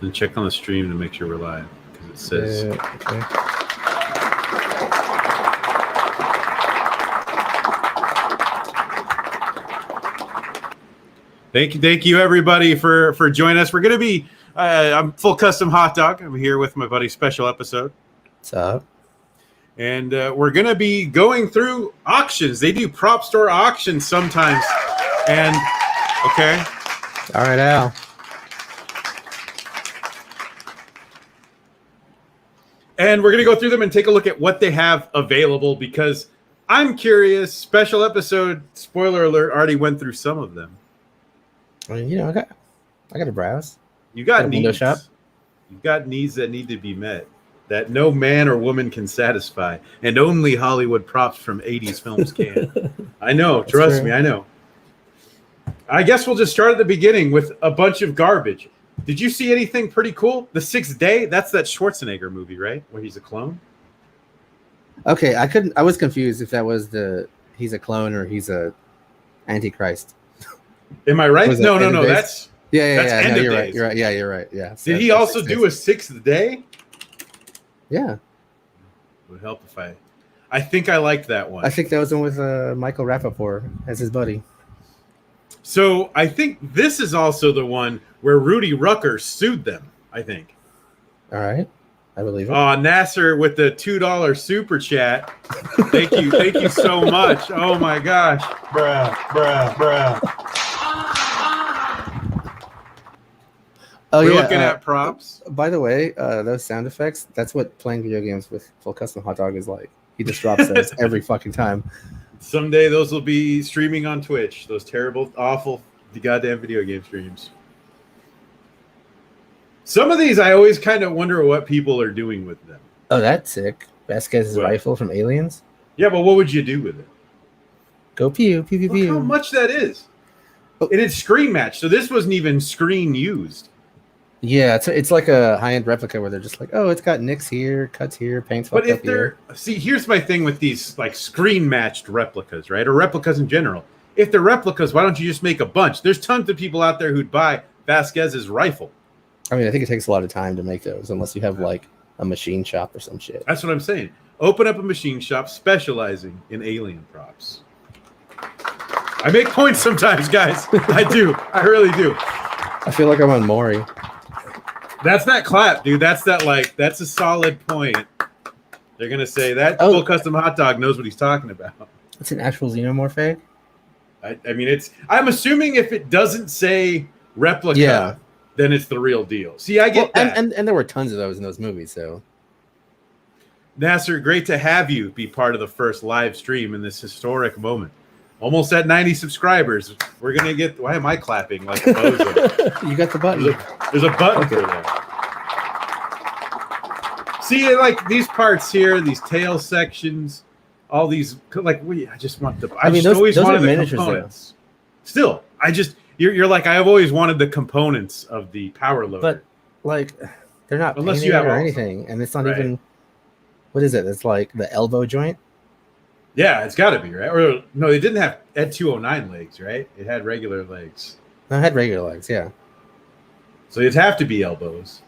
And check on the stream to make sure we're live because it says. Okay. Thank you, everybody, for joining us. We're gonna be. I'm Full Custom Hot Dog. I'm here with my buddy. Special episode. What's up? And we're gonna be going through auctions. They do prop store auctions sometimes. And okay. All right, Al. And we're going to go through them and take a look at what they have available because I'm curious. Special episode, spoiler alert, already went through some of them. I mean, I got to browse. You got needs. Window shop. You've got needs that need to be met that no man or woman can satisfy, and only Hollywood props from 80s films can. I know. Trust me, I know. I guess we'll just start at the beginning with a bunch of garbage. Did you see anything pretty cool? The Sixth Day? That's that Schwarzenegger movie, right? Where he's a clone? Okay, I was confused if that was he's a clone or he's a Antichrist. Am I right? No. That's yeah. End of you're Days. right. You're right. Yeah, you're right. Yeah. Did he also do a Sixth Day? Yeah. It would help if I think I liked that one. I think that was the one with Michael Rappaport as his buddy. So I think this is also the one where Rudy Rucker sued them, I think. All right. I believe it. Oh, Nasser with the $2 super chat. Thank you. Thank you so much. Oh, my gosh. Bruh. Oh, We're yeah, looking at props. By the way, those sound effects, that's what playing video games with Full Custom Hot Dog is like. He just drops those every fucking time. Someday those will be streaming on Twitch. Those terrible, awful, goddamn video game streams. Some of these, I always kind of wonder what people are doing with them. Oh, that's sick. Vasquez's What? rifle from Aliens. Yeah, but what would you do with it? Go pew, pew, pew, Look how pew. much that is. Oh. And it's screen matched, so this wasn't even screen used. Yeah, it's like a high-end replica where they're just like, oh, it's got nicks here, cuts here, paint's But fucked if up here. see, here's my thing with these like screen matched replicas, right? Or replicas in general. If they're replicas, why don't you just make a bunch? There's tons of people out there who'd buy Vasquez's rifle. I mean, I think it takes a lot of time to make those unless you have like a machine shop or some shit. That's what I'm saying. Open up a machine shop specializing in alien props. I make points sometimes, guys. I do. I really do. I feel like I'm on Maury. That's that clap, dude. That's a solid point. They're gonna say that Oh. Full Custom Hot Dog knows what he's talking about. It's an actual xenomorph egg? I mean, I'm assuming if it doesn't say replica, Yeah. then it's the real deal. See, I get that. And there were tons of those in those movies, so. Nasser, great to have you be part of the first live stream in this historic moment. Almost at 90 subscribers. We're gonna get. Why am I clapping like a bozo? You got the button. There's a button for that. See, like these parts here, these tail sections, all these. Like, I just want the. I mean, just always those wanted are the miniatures, components. Still, you're like I've always wanted the components of the power loader. But like, they're not Unless painted you have or all- anything, and it's not Right. even. What is it? It's like the elbow joint. Yeah, it's got to be, right? Or no, they didn't have Ed 209 legs, right? It had regular legs. No, it had regular legs, yeah. So it'd have to be elbows.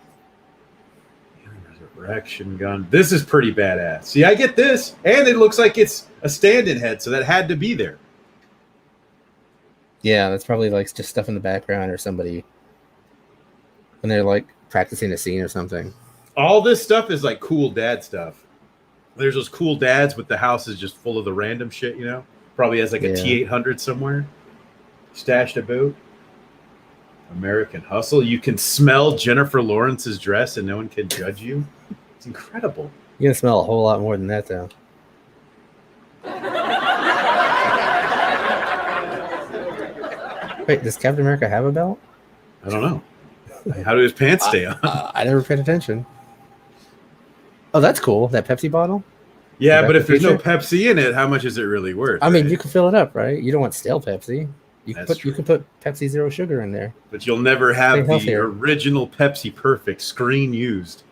Resurrection gun. This is pretty badass. See, I get this, and it looks like it's a stand-in head, so that had to be there. Yeah, that's probably like just stuff in the background or somebody when they're like practicing a scene or something. All this stuff is like cool dad stuff. There's those cool dads with the houses just full of the random shit, Probably has like a Yeah. T800 somewhere stashed about. American Hustle. You can smell Jennifer Lawrence's dress and no one can judge you. It's incredible. You're gonna smell a whole lot more than that, though. Wait, does Captain America have a belt? I don't know. How do his pants stay on? I never paid attention. Oh, that's cool. That Pepsi bottle? Yeah, Back but to if the there's no Future? Pepsi in it, how much is it really worth? I mean, right? you can fill it up, right? You don't want stale Pepsi. You That's can put Pepsi Zero Sugar in there. But you'll never have Stay the healthier. original Pepsi Perfect screen used.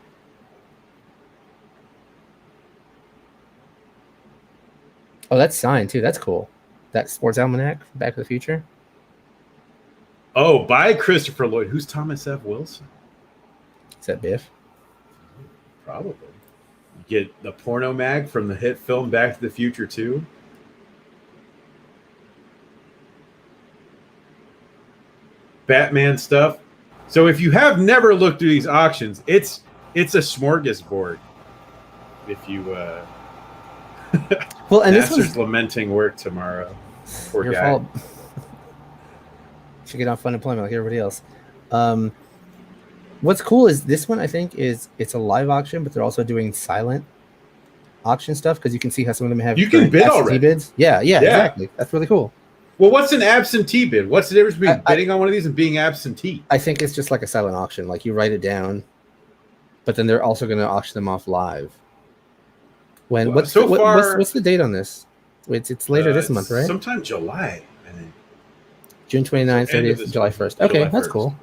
Oh, that's signed too. That's cool. That sports almanac from Back to the Future. Oh, by Christopher Lloyd. Who's Thomas F. Wilson? Is that Biff? Probably. You get the porno mag from the hit film Back to the Future 2. Batman stuff. So if you have never looked through these auctions, it's a smorgasbord. If you Well, and Nasser's this was lamenting work tomorrow. Poor your guy. fault. Should get off unemployment like everybody else. What's cool is this one. I think it's a live auction, but they're also doing silent auction stuff because you can see how some of them have You can current bid absentee already. bids. Yeah, exactly. That's really cool. Well, what's an absentee bid? What's the difference between bidding on one of these and being absentee? I think it's just like a silent auction. Like you write it down, but then they're also going to auction them off live. When Well, what's the date on this? It's later this month, right? Sometime July, I think. June 29th, So end of 30th, this July month. 1st. Okay, July that's 1st. cool.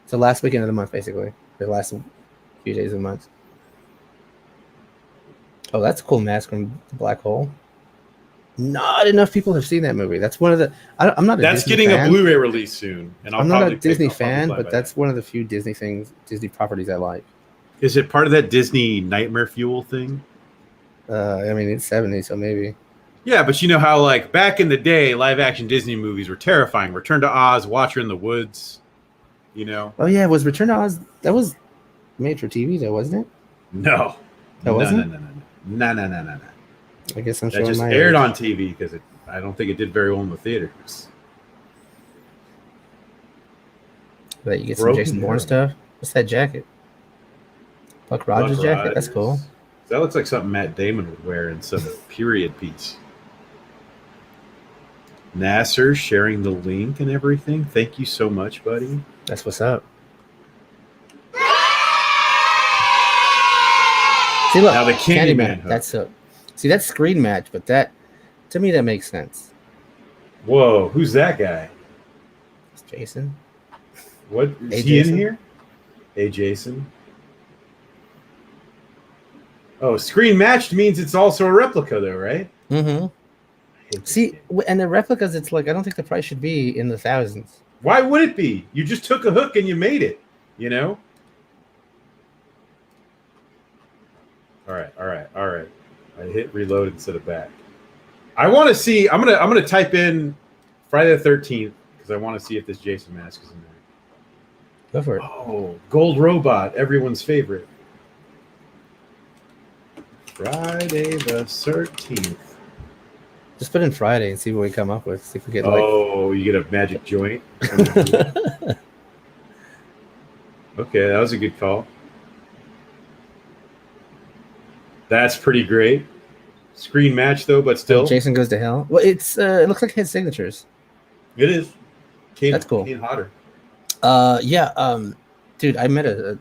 It's the last weekend of the month, basically. The last few days of the month. Oh, that's a cool mask from the Black Hole. Not enough people have seen that movie. That's one of the. I'm not a That's Disney getting fan. a Blu-ray release soon, and I'm not probably a Disney I'll probably fan, buy but that. that's one of the few Disney properties I like. Is it part of that Disney Nightmare Fuel thing? I mean, it's 70, so maybe. Yeah, but you know how like back in the day, live-action Disney movies were terrifying. Return to Oz, Watcher in the Woods. You know? Oh yeah, was Return to Oz? That was made for TV, though, wasn't it? No, That wasn't? No. I guess I'm That showing just my aired age. on TV because I don't think it did very well in the theaters. But you get some Broken Jason Bourne Arrow. stuff. What's that jacket? Buck Rogers Buck jacket. That's Rogers. cool. That looks like something Matt Damon would wear in some period piece. Nasser sharing the link and everything. Thank you so much, buddy. That's what's up. See, look, Now the Candyman hook. That's a see. That's screen match, but that to me that makes sense. Whoa, who's that guy? It's Jason. What is Hey, he Jason. in here? Hey, Jason. Oh, screen matched means it's also a replica, though, right? Mm-hmm. I hate this See, game. and the replicas, it's like I don't think the price should be in the thousands. Why would it be? You just took a hook and you made it. You know. All right. I hit reload instead of back. I want to see. I'm gonna type in Friday the 13th because I want to see if this Jason mask is in there. Go for it. Oh, Gold Robot, everyone's favorite. Friday the 13th. Just put in Friday and see what we come up with. See if we get like. Oh, you get a magic joint. Okay, that was a good call. That's pretty great. Screen match though, but still, Jason Goes to Hell. Well, it's it looks like his signatures. it is. Kane, That's cool. Kane Hodder. Dude, I met a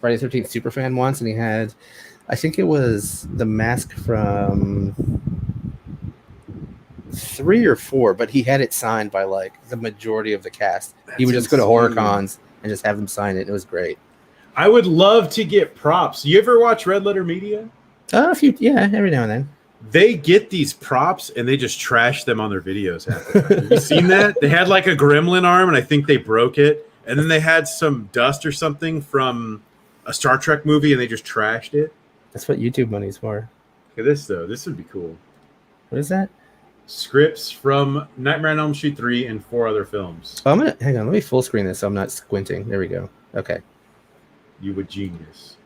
Friday the 13th super fan once, and he had, I think it was the mask from 3 or 4, but he had it signed by like the majority of the cast. He would That's just go to horror insane. cons and just have them sign it. It was great. I would love to get props. You ever watch Red Letter Media? Every now and then. They get these props and they just trash them on their videos. Have you seen that? They had like a gremlin arm, and I think they broke it. And then they had some dust or something from a Star Trek movie, and they just trashed it. That's what YouTube money's for. Look at this though. This would be cool. What is that? Scripts from Nightmare on Elm Street 3 and 4 other films. Oh, I'm gonna hang on. Let me full screen this so I'm not squinting. There we go. Okay. You a genius.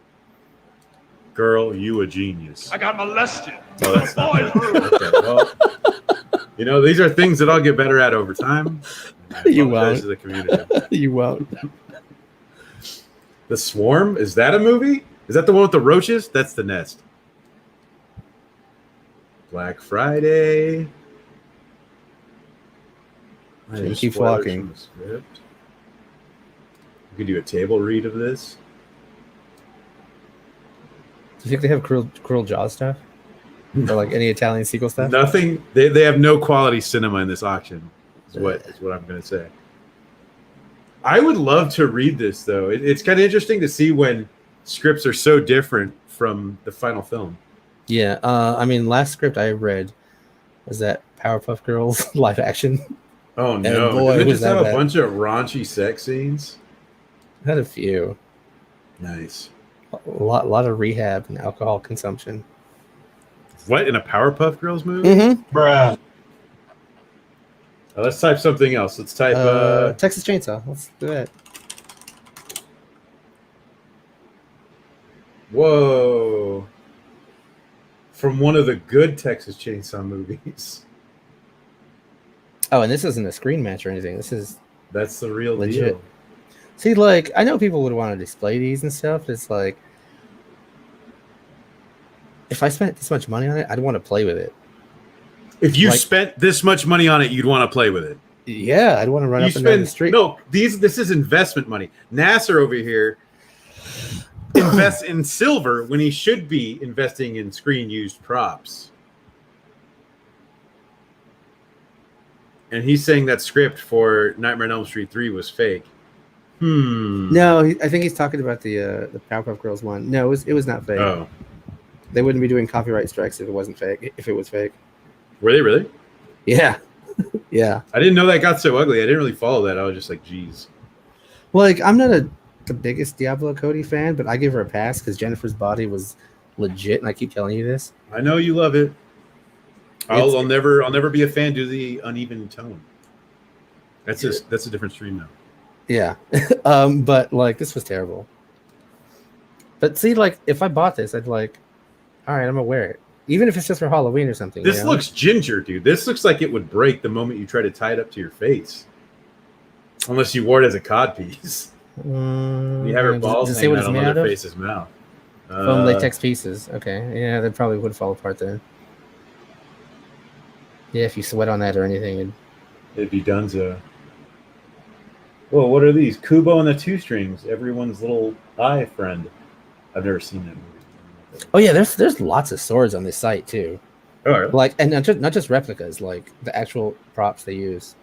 Girl, you a genius. I got molested. Oh, that's not Boys' good. room. Okay, well, you know, these are things that I'll get better at over time. I You apologize won't. to the community. You won't. The Swarm? Is that a movie? Is that the one with the roaches? That's The Nest. Black Friday. Jim keeps Spoilers walking. from the script. We could do a table read of this. Do you think they have Cruel Jaws stuff? Or like any Italian sequel stuff? Nothing. They have no quality cinema in this auction. Is what I'm going to say. I would love to read this though. It's kind of interesting to see when scripts are so different from the final film. Yeah. I mean, last script I read was that Powerpuff Girls live action. Oh no! boy, Did it was just that have a bad. bunch of raunchy sex scenes? Had a few. Nice. A lot of rehab and alcohol consumption. What, in a Powerpuff Girls movie? Mm-hmm. Bruh. Let's type something else. Let's type. Texas Chainsaw. Let's do that. Whoa. From one of the good Texas Chainsaw movies. Oh, and this isn't a screen match or anything. This is That's the real legit. deal. See, like, I know people would want to display these and stuff. It's like, if I spent this much money on it, I'd want to play with it. If you Like- spent this much money on it, you'd want to play with it. Yeah, I'd want to run You up and down the spend street. no. This is investment money. Nasser over here invests in silver when he should be investing in screen used props. And he's saying that script for Nightmare on Elm Street 3 was fake. No, I think he's talking about the Powerpuff Girls one. No, it was not fake. Oh, They wouldn't be doing copyright strikes if it wasn't fake. If it was fake, were they really? yeah, yeah. I didn't know that got so ugly. I didn't really follow that. I was just like, geez. Well, like, I'm not the biggest Diablo Cody fan, but I give her a pass because Jennifer's body was legit, and I keep telling you this. I know you love it. I'll It's- never be a fan due to the uneven tone. That's a different stream now. Yeah, but like this was terrible. But see, like if I bought this, I'd like, all right, I'm gonna wear it, even if it's just for Halloween or something. This you know? looks ginger, dude. This looks like it would break the moment you try to tie it up to your face. Unless you wore it as a codpiece. You have her balls Does it say what hanging out it's on made out of? Leatherface's mouth. Foam latex pieces. Okay, yeah, that probably would fall apart then. Yeah, if you sweat on that or anything, It'd be donezo. Whoa, what are these? Kubo and the Two Strings, everyone's little eye friend. I've never seen that movie. oh yeah, there's lots of swords on this site too. All right. Like, and not just replicas, like the actual props they use.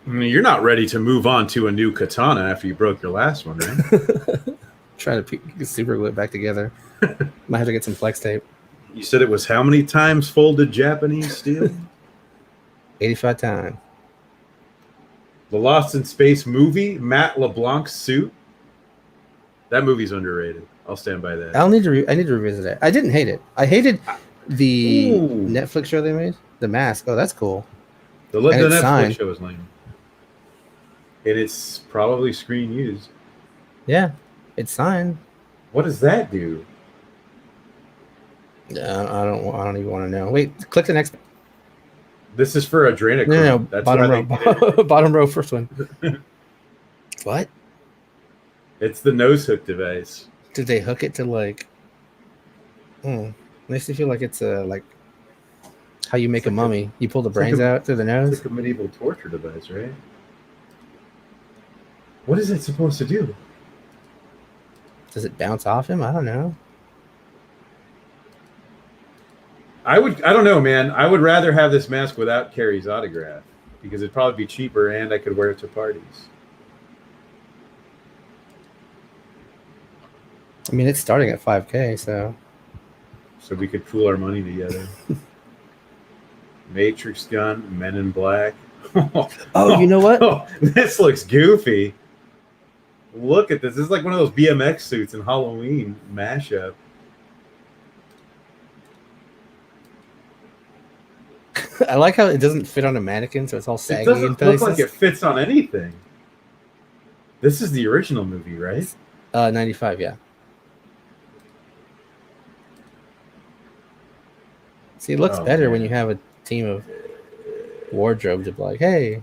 I mean, you're not ready to move on to a new katana after you broke your last one, right? Trying to super glue it back together. Might have to get some flex tape. You said it was how many times folded Japanese steel? 85 times. The Lost in Space movie, Matt LeBlanc's suit. That movie's underrated. I'll stand by that. I need to revisit it. I didn't hate it. I hated the Ooh. Netflix show they made. The Mask. Oh, that's cool. The and it's Netflix signed. show is lame. And it's probably screen used. Yeah, it's signed. What does that do? I don't even want to know. Wait, click the next. This is for adrenochrome. No, That's bottom why they did it. row. Bottom row, first one. What? It's the nose hook device. Did they hook it to like? Makes me feel like it's like how you make It's a like mummy. You pull the it's like brains a- out through the It's nose. like a medieval torture device, right? What is it supposed to do? Does it bounce off him? I don't know. I don't know, man. I would rather have this mask without Carrie's autograph because it'd probably be cheaper and I could wear it to parties. I mean, it's starting at 5K, so So we could pool our money together. Matrix gun, Men in Black. Oh, you know what? Oh, this looks goofy. Look at this. This is like one of those BMX suits in Halloween mashup. I like how it doesn't fit on a mannequin, so it's all It saggy in doesn't look places. like it fits on anything. This is the original movie, right? 95, yeah. See, it looks Oh, better man. when you have a team of wardrobe to be like, hey,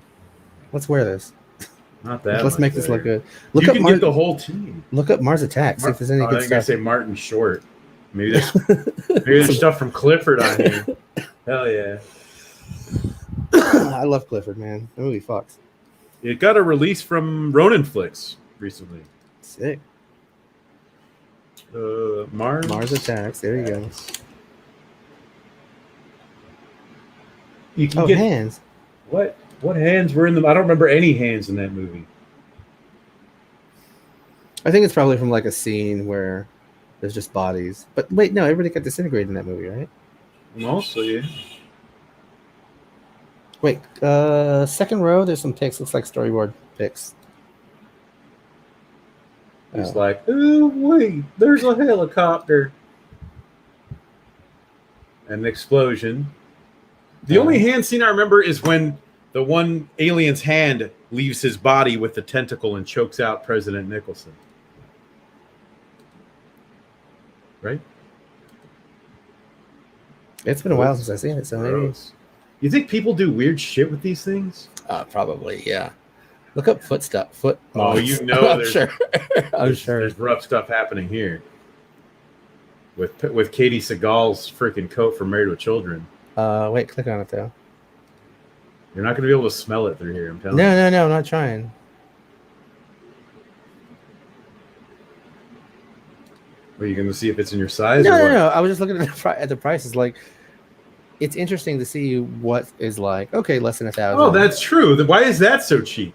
let's wear this. Not that. Let's much make this look better. good. Look you up can Mars. get the whole team. Look up Mars Attacks. See if there's any I good think I stuff. say Martin Short. Maybe there's stuff from Clifford on here. Hell yeah! I love Clifford, man. That movie fucks. It got a release from Ronin Flicks recently. Sick. Mars Attacks. There you go. You can Oh, get hands. what hands were in them? I don't remember any hands in that movie. I think it's probably from like a scene where there's just bodies. But wait, no, everybody got disintegrated in that movie, right? Mostly, yeah. Wait, second row, there's some pics. Looks like storyboard pics. He's like, "Oh wait, there's a helicopter." An explosion. The only hand scene I remember is when the one alien's hand leaves his body with the tentacle and chokes out President Nicholson. Right? It's been a while since I've seen it, so maybe. Gross. You think people do weird shit with these things? Probably, yeah. Look up foot stuff. Foot. Oh, mods. you know, I'm there's, sure. I'm sure. There's rough stuff happening here. With Katie Seagal's freaking coat from Married with Children. Wait, click on it though. You're not going to be able to smell it through here. I'm telling you. No, I'm not trying. Are you going to see if it's in your size? No. I was just looking at the prices. Like, it's interesting to see what is like. Okay, less than 1,000. Oh, that's true. Why is that so cheap?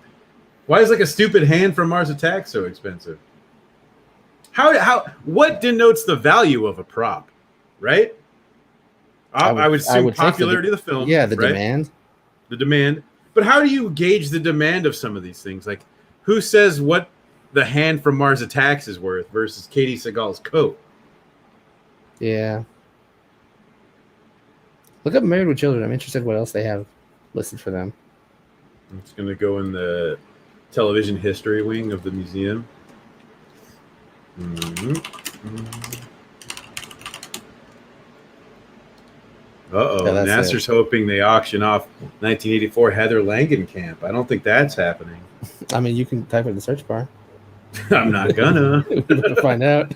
Why is like a stupid hand from Mars Attacks so expensive? What denotes the value of a prop, right? I would assume popularity of the film. Yeah, the right? demand. The demand. But how do you gauge the demand of some of these things? Like, who says what the hand from Mars Attacks is worth versus Katie Seagal's coat? Yeah. Look up Married with Children. I'm interested what else they have listed for them. It's going to go in the television history wing of the museum. Nasser's hoping they auction off 1984 Heather Langenkamp. I don't think that's happening. I mean, you can type it in the search bar. I'm not gonna. To find out.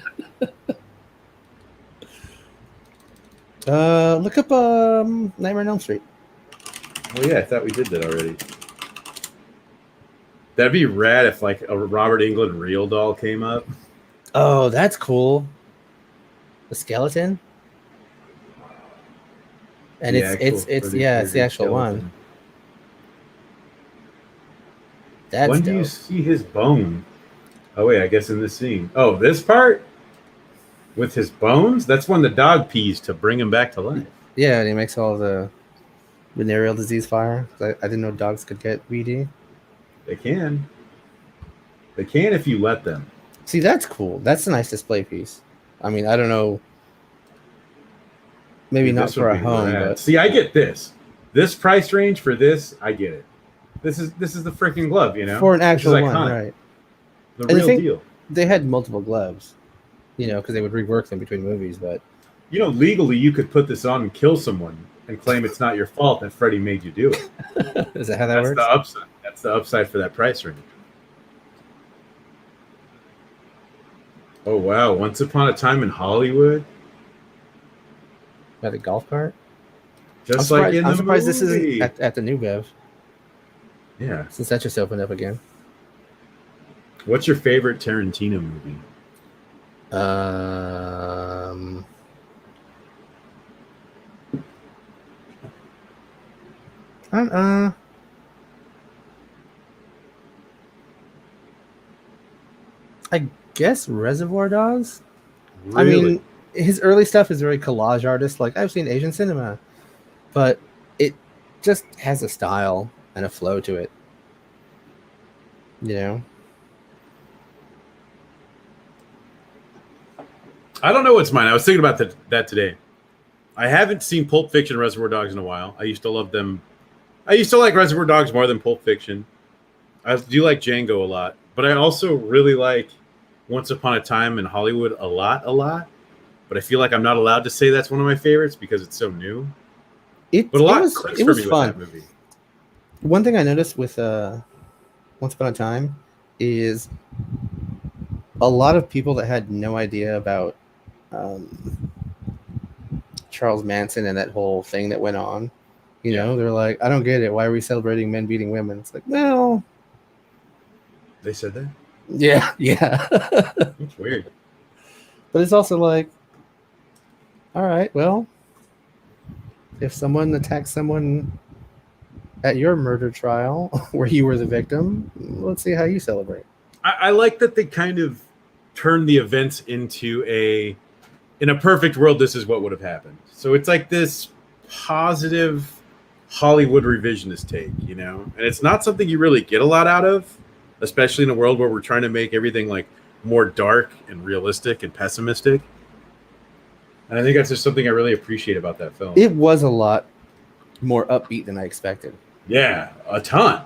Look up Nightmare on Elm Street. Oh yeah, I thought we did that already. That'd be rad if like a Robert Englund real doll came up. Oh, that's cool. The skeleton. And it's the actual skeleton. One. That's when do you see his bone? Oh wait, I guess in this scene. Oh, this part with his bones. That's when the dog pees to bring him back to life. Yeah, and he makes all the venereal disease fire. I didn't know dogs could get VD. They can. They can if you let them. See, that's cool. That's a nice display piece. I mean, I don't know. Maybe not for a home, but see, I get this. This price range for this, I get it. This is the freaking glove, you know, for an actual one, right? The real deal. They had multiple gloves, you know, because they would rework them between movies. But you know, legally, you could put this on and kill someone and claim it's not your fault that Freddie made you do it. Is that how that works? That's the upside. That's the upside for that price range. Oh wow! Once Upon a Time in Hollywood. By the golf cart. Just like in the movie. I'm surprised this isn't at the New Bev. Yeah. Since that just opened up again. What's your favorite Tarantino movie? I guess Reservoir Dogs. Really? I mean, his early stuff is very collage artist. Like, I've seen Asian cinema, but it just has a style and a flow to it. You know? I don't know what's mine. I was thinking about that today. I haven't seen Pulp Fiction and Reservoir Dogs in a while. I used to love them. I used to like Reservoir Dogs more than Pulp Fiction. I do like Django a lot, but I also really like Once Upon a Time in Hollywood a lot. But I feel like I'm not allowed to say that's one of my favorites because it's so new. It was fun. Movie. One thing I noticed with Once Upon a Time is a lot of people that had no idea about Charles Manson and that whole thing that went on. You know, they're like, I don't get it. Why are we celebrating men beating women? It's like, well, they said that. Yeah. It's weird. But it's also like, all right, well, if someone attacks someone at your murder trial where you were the victim, let's see how you celebrate. I like that they kind of turned the events into in a perfect world, this is what would have happened. So it's like this positive Hollywood revisionist take, you know? And it's not something you really get a lot out of, especially in a world where we're trying to make everything like more dark and realistic and pessimistic. And I think that's just something I really appreciate about that film. It was a lot more upbeat than I expected. Yeah, a ton.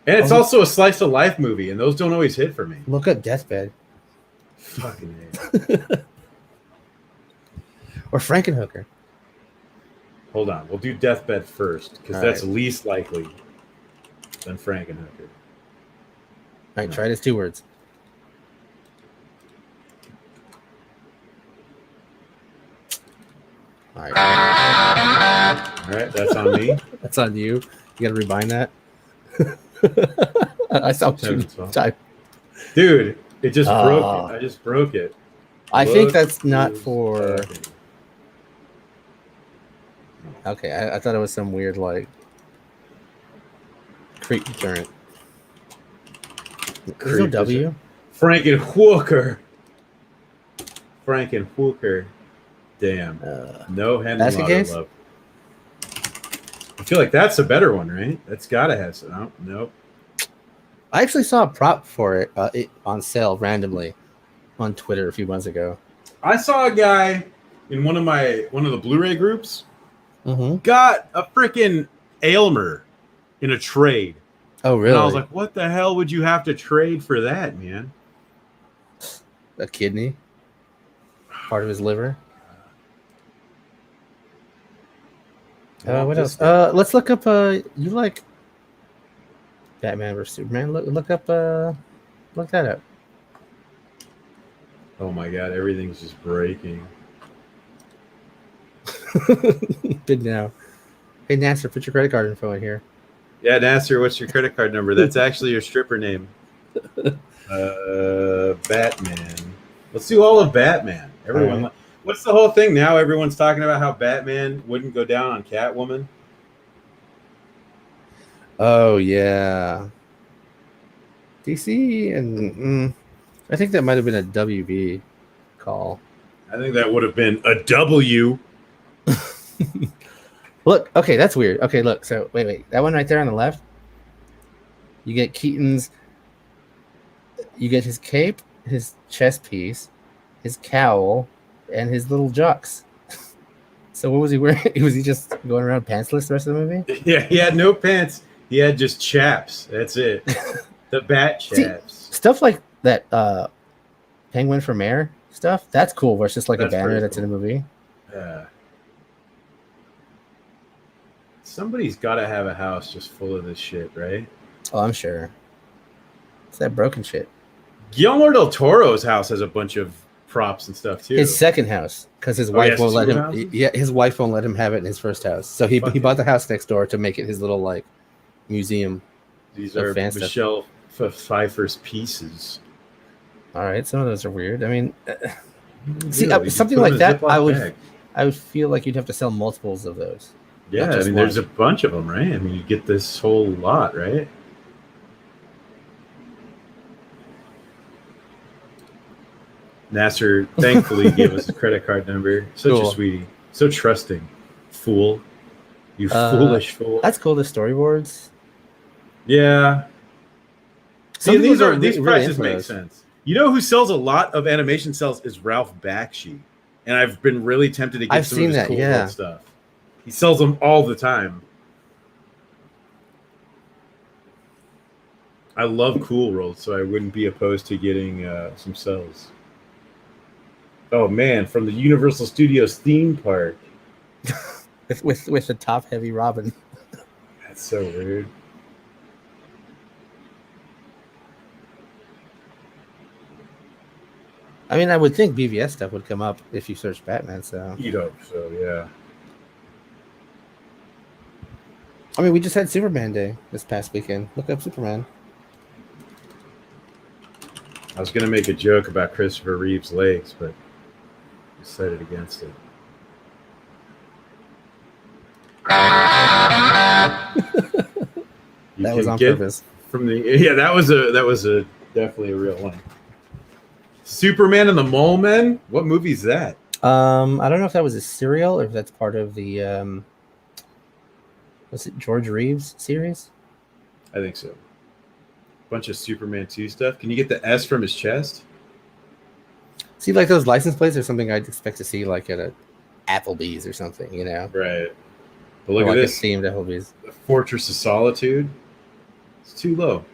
And it's also a slice of life movie, and those don't always hit for me. Look at Deathbed. Fucking A. Or Frankenhooker. Hold on, we'll do Deathbed first, because All that's right. least likely than Frankenhooker. All right, try it as 2 words. All right. All right, that's on me. That's on you. You got to rebind that. I saw you type. Dude, it just broke it. I just broke it. I think that's not for. Okay, I thought it was some weird like creep deterrent. There's no W. Frankenhooker. Frankenhooker. Damn. No Henry Basket case? Love. I feel like that's a better one, right? That's gotta have some. Oh, nope. I actually saw a prop for it, on sale randomly on Twitter a few months ago. I saw a guy in one of the Blu-ray groups Mm-hmm. got a freaking Aylmer in a trade. Oh, really? And I was like, what the hell would you have to trade for that, man? A kidney? Part of his liver? What else? Let's look up. You like Batman vs Superman? Look up. Look that up. Oh my god, everything's just breaking. Good now. Hey Nasser, put your credit card info in here. Yeah, Nasser, what's your credit card number? That's actually your stripper name. Batman. Let's do all of Batman. Everyone. Right. What's the whole thing now? Everyone's talking about how Batman wouldn't go down on Catwoman. Oh yeah. DC and I think that might have been a WB call. I think that would have been a W. Look, okay, that's weird. Okay, look. So wait, that one right there on the left. You get Keaton's. You get his cape, his chest piece, his cowl, and his little jocks. So what was he wearing? Was he just going around pantsless the rest of the movie? Yeah, he had no pants. He had just chaps. That's it. The bat chaps. Stuff like that Penguin for Mayor stuff, that's cool. Where it's just like That's a banner pretty that's in a movie. Somebody's got to have a house just full of this shit, right? Oh, I'm sure. It's that broken shit. Guillermo del Toro's house has a bunch of props and stuff too. His second house, because his wife won't let him. houses? Yeah, his wife won't let him have it in his first house. So he bought the house next door to make it his little like museum. These of are fan stuff. Michelle Pfeiffer's pieces. All right, some of those are weird. I mean, see, Really, something you put like them in a that, Ziploc bag. I would feel like you'd have to sell multiples of those. Yeah, not I just mean, one. there's a bunch of them, right? I mean, you get this whole lot, right? Nasser thankfully gave us a credit card number. Such Cool. a sweetie. So trusting. Fool. You foolish fool. That's cool. The storyboards. Yeah. Some See, people these are these really prices into make those. sense. You know who sells a lot of animation cells is Ralph Bakshi. And I've been really tempted to get I've some seen of his that, Cool yeah. World stuff. He sells them all the time. I love Cool World, so I wouldn't be opposed to getting some cells. Oh man, from the Universal Studios theme park. with the top heavy Robin. That's so weird. I mean, I would think BVS stuff would come up if you search Batman. So You'd hope so, yeah. I mean, we just had Superman Day this past weekend. Look up Superman. I was gonna make a joke about Christopher Reeve's legs, but decided against it. You That was can on get purpose. From the that was a definitely a real one. Superman and the Mole Men. What movie is that? I don't know if that was a serial or if that's part of the was it George Reeves series? I think so. Bunch of Superman 2 stuff. Can you get the S from his chest? See, like those license plates are something I'd expect to see like at a Applebee's or something, you know? Right. But Or look at like this. a themed Applebee's. The Fortress of Solitude. It's too low.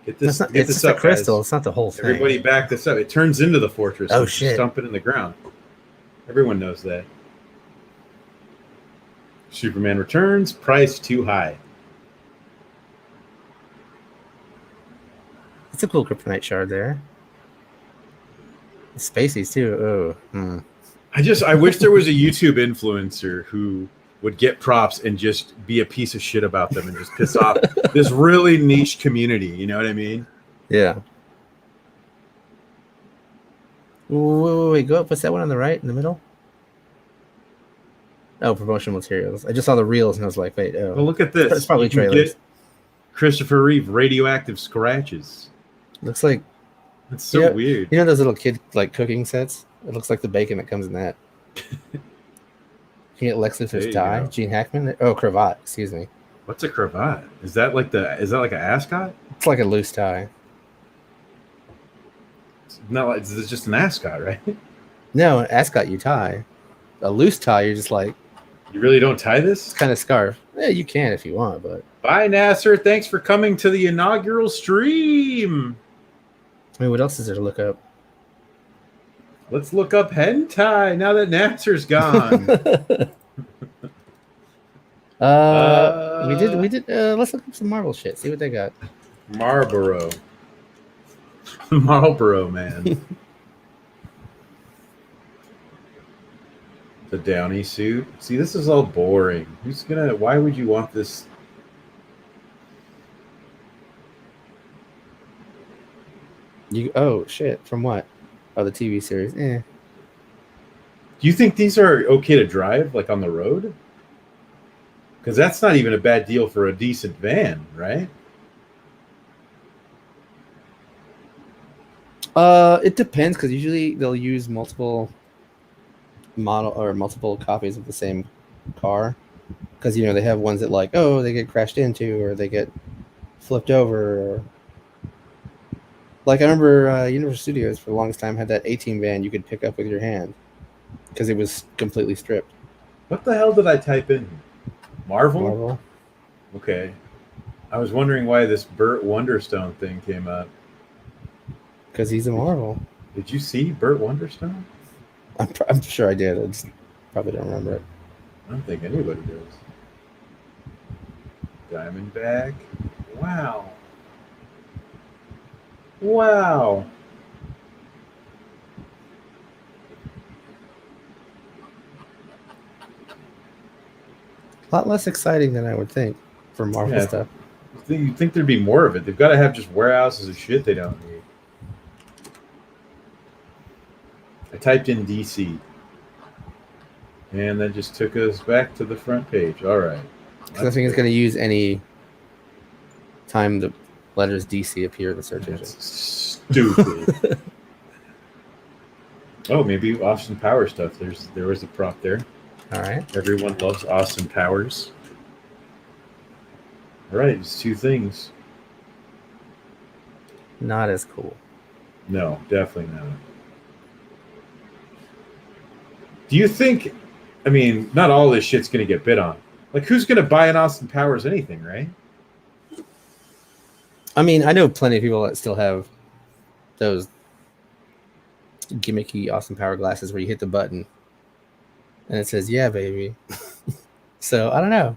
Get this. It's Get just this a up, crystal. guys. It's not the whole thing. Everybody back this up. It turns into the fortress. Oh, and just shit. Stump it in the ground. Everyone knows that. Superman Returns. Price too high. It's a cool kryptonite shard there. Spaceys too. Oh. I wish there was a YouTube influencer who would get props and just be a piece of shit about them and just piss off this really niche community. You know what I mean? Yeah. Wait, go up. What's that one on the right in the middle? Oh, promotional materials. I just saw the reels and I was like, wait, Well, look at this. It's probably You can trailers. get Christopher Reeve radioactive scratches. Looks like, That's so Yeah. weird. you know those little kid like cooking sets? It looks like the bacon that comes in that. You can get Lex There Luthor's you tie, go. Gene Hackman. Oh, cravat. Excuse me. What's a cravat? Is that like an ascot? It's like a loose tie. It's just an ascot, right? No, an ascot you tie. A loose tie, you're just like You really don't tie this? kind of scarf. Yeah, you can if you want, but Bye, Nasser. Thanks for coming to the inaugural stream. I mean, what else is there to look up? Let's look up hentai now that Nasser's gone. We did. Let's look up some Marvel shit. See what they got. Marlboro. Marlboro man. The Downey suit. See, this is all boring. Why would you want this? Oh shit! From what? Oh, the TV series. Do you think these are okay to drive, like on the road? Because that's not even a bad deal for a decent van, right? It depends because usually they'll use multiple model or multiple copies of the same car because they have ones that like they get crashed into or they get flipped over. Or... Like I remember Universal Studios for the longest time had that A-Team van you could pick up with your hand because it was completely stripped. What the hell did I type in? Marvel? Marvel. Okay. I was wondering why this Burt Wonderstone thing came up. Because he's a Marvel. Did you see Burt Wonderstone? I'm sure I did. I just probably don't remember it. I don't think anybody does. Diamondback. Wow. Wow. A lot less exciting than I would think for Marvel Yeah. stuff. You'd think there'd be more of it. They've got to have just warehouses of shit they don't need. I typed in DC. And that just took us back to the front page. All right. Because I think it's going to use any time the letters DC appear in the search engine. That's stupid. Oh, maybe Austin Powers stuff. There was a prop there. All right. Everyone loves Austin Powers. All right, it's two things. Not as cool. No, definitely not. Do you think? I mean, not all this shit's going to get bid on. Like, who's going to buy an Austin Powers anything, right? I mean, I know plenty of people that still have those gimmicky Austin Power glasses where you hit the button and it says, "Yeah, baby." So I don't know.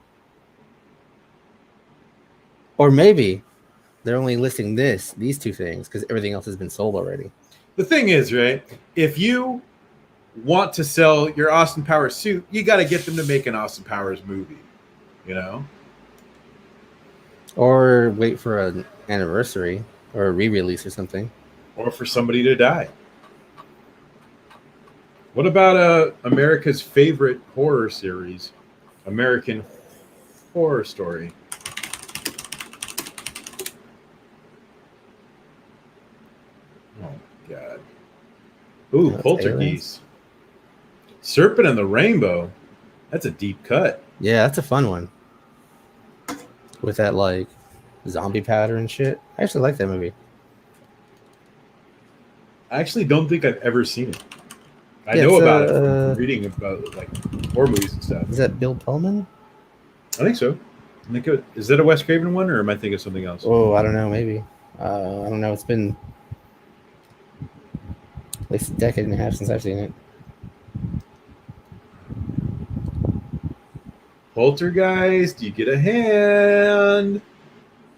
Or maybe they're only listing these two things because everything else has been sold already. The thing is, right? If you want to sell your Austin Powers suit, you got to get them to make an Austin Powers movie. You know? Or wait for an anniversary or a re-release or something. Or for somebody to die. What about America's favorite horror series, American Horror Story? Oh, God. Ooh, That's Poltergeist. aliens. Serpent and the Rainbow. That's a deep cut. Yeah, that's a fun one. With that, like, zombie powder and shit. I actually like that movie. I actually don't think I've ever seen it. I Yeah, know it's, about it from reading about like horror movies and stuff. Is that Bill Pullman? I think so. Is that a Wes Craven one, or am I thinking of something else? Oh, I don't know. Maybe. I don't know. It's been at least a decade and a half since I've seen it. Poltergeist, you get a hand.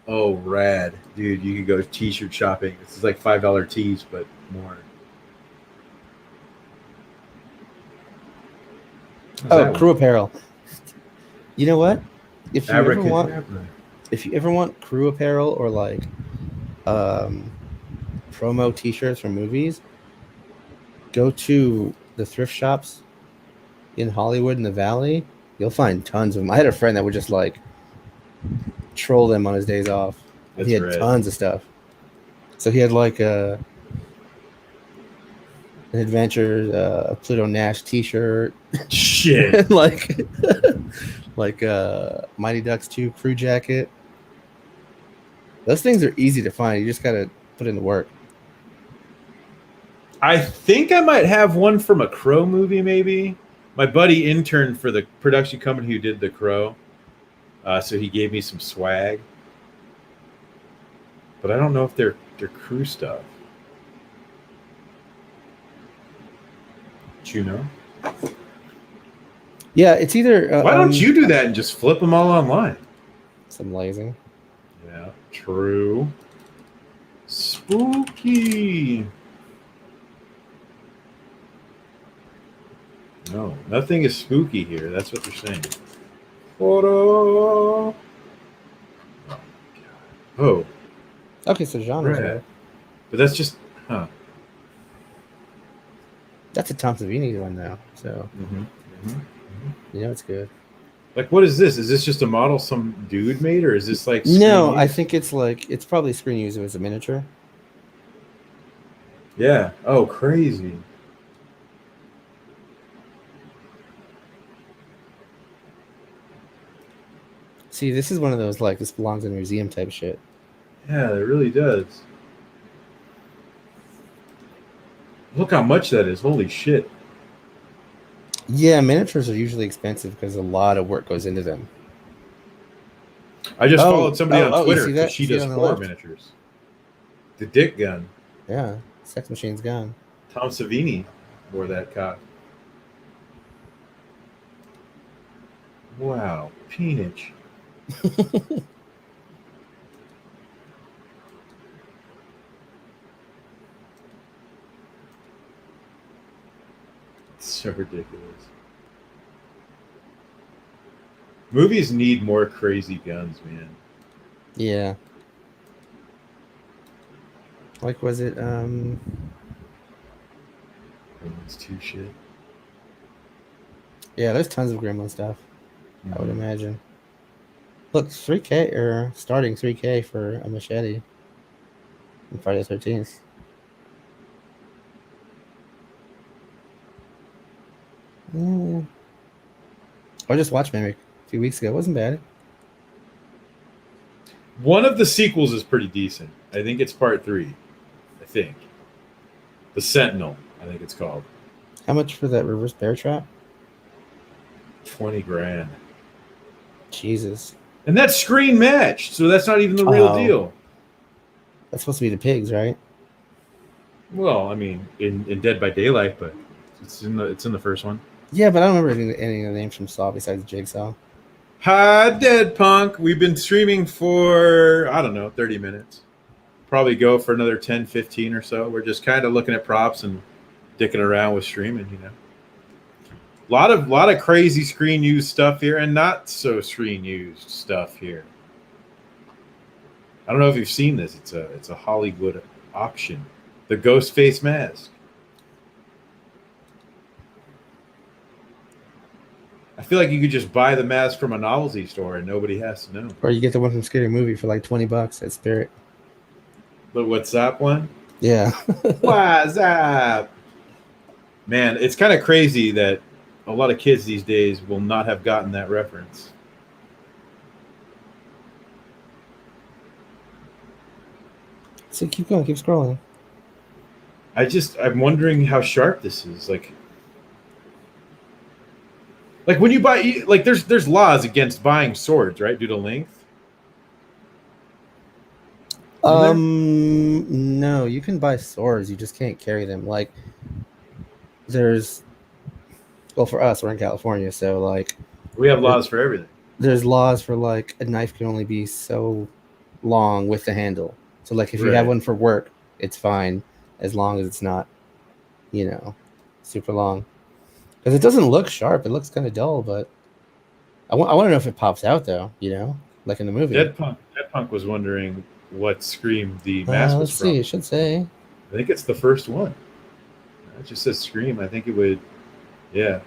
Oh, rad, dude! You could go t-shirt shopping. This is like $5 tees, but more. Oh, Crew Apparel. You know what? If you ever want Crew Apparel or like promo T-shirts from movies, go to the thrift shops in Hollywood in the Valley. You'll find tons of them. I had a friend that would just like troll them on his days off. He had tons of stuff. So he had like an Adventure Pluto Nash T-shirt. Shit. like Mighty Ducks 2 crew jacket. Those things are easy to find. You just gotta put in the work. I think I might have one from a Crow movie, maybe. My buddy interned for the production company who did The Crow, so he gave me some swag. But I don't know if they're Crew stuff. Do you know? Yeah, it's either. Why don't you do that and just flip them all online? Some lazy. Yeah, true. Spooky. No, nothing is spooky here. That's what they're saying. Photo. Oh. Okay, so genres. Right. But that's just, huh. That's a Tom Savini one now. So, you know it's good. Like, what is this? Is this just a model some dude made, or is this like? No, I think it's like it's probably screen used as a miniature. Yeah. Oh, crazy. See, this is one of those like this belongs in a museum type shit. Yeah, it really does. Look how much that is. Holy shit. Yeah, miniatures are usually expensive because a lot of work goes into them. I just followed somebody on Twitter because she does horror left? miniatures. The Dick Gun. Yeah, Sex Machine's Gun. Tom Savini wore that cock. Wow, peanage. It's so ridiculous. Movies need more crazy guns, man. Yeah. Like, was it Gremlins 2 shit. Yeah, there's tons of Gremlin stuff. I would imagine. Look, 3K or starting 3K for a machete on Friday the 13th. I just watched Mimic a few weeks ago. It wasn't bad. One of the sequels is pretty decent. I think it's part 3. I think. The Sentinel, I think it's called. How much for that reverse bear trap? $20,000. Jesus. And that's screen matched, so that's not even the real deal. That's supposed to be the pigs, right? Well, I mean, in Dead by Daylight, but it's in the first one. Yeah, but I don't remember any of the names from Saw besides Jigsaw. Hi, Dead Punk. We've been streaming for, I don't know, 30 minutes. Probably go for another 10, 15 or so. We're just kind of looking at props and dicking around with streaming, you know. A lot of crazy screen used stuff here and not so screen used stuff here. I don't know if you've seen this. It's a Hollywood auction. The ghost face mask. I feel like you could just buy the mask from a novelty store and nobody has to know. Or you get the one from Scary Movie for like $20 at Spirit. The WhatsApp one? Yeah. WhatsApp. Man, it's kind of crazy that a lot of kids these days will not have gotten that reference. So keep going, keep scrolling. I'm wondering how sharp this is. Like when you buy, like there's laws against buying swords, right? Due to length. Isn't there? No, you can buy swords, you just can't carry them. Like there's well for us, we're in California, so like We have there, laws for everything. there's laws for like a knife can only be so long with the handle. So like if you have Right. one for work, it's fine as long as it's not, super long. Because it doesn't look sharp. It looks kind of dull, but I want to know if it pops out though. Like in the movie. Dead Punk was wondering what Scream the mask was Let's see. from. It should say. I think it's the first one. It just says Scream. I think it would. Yeah.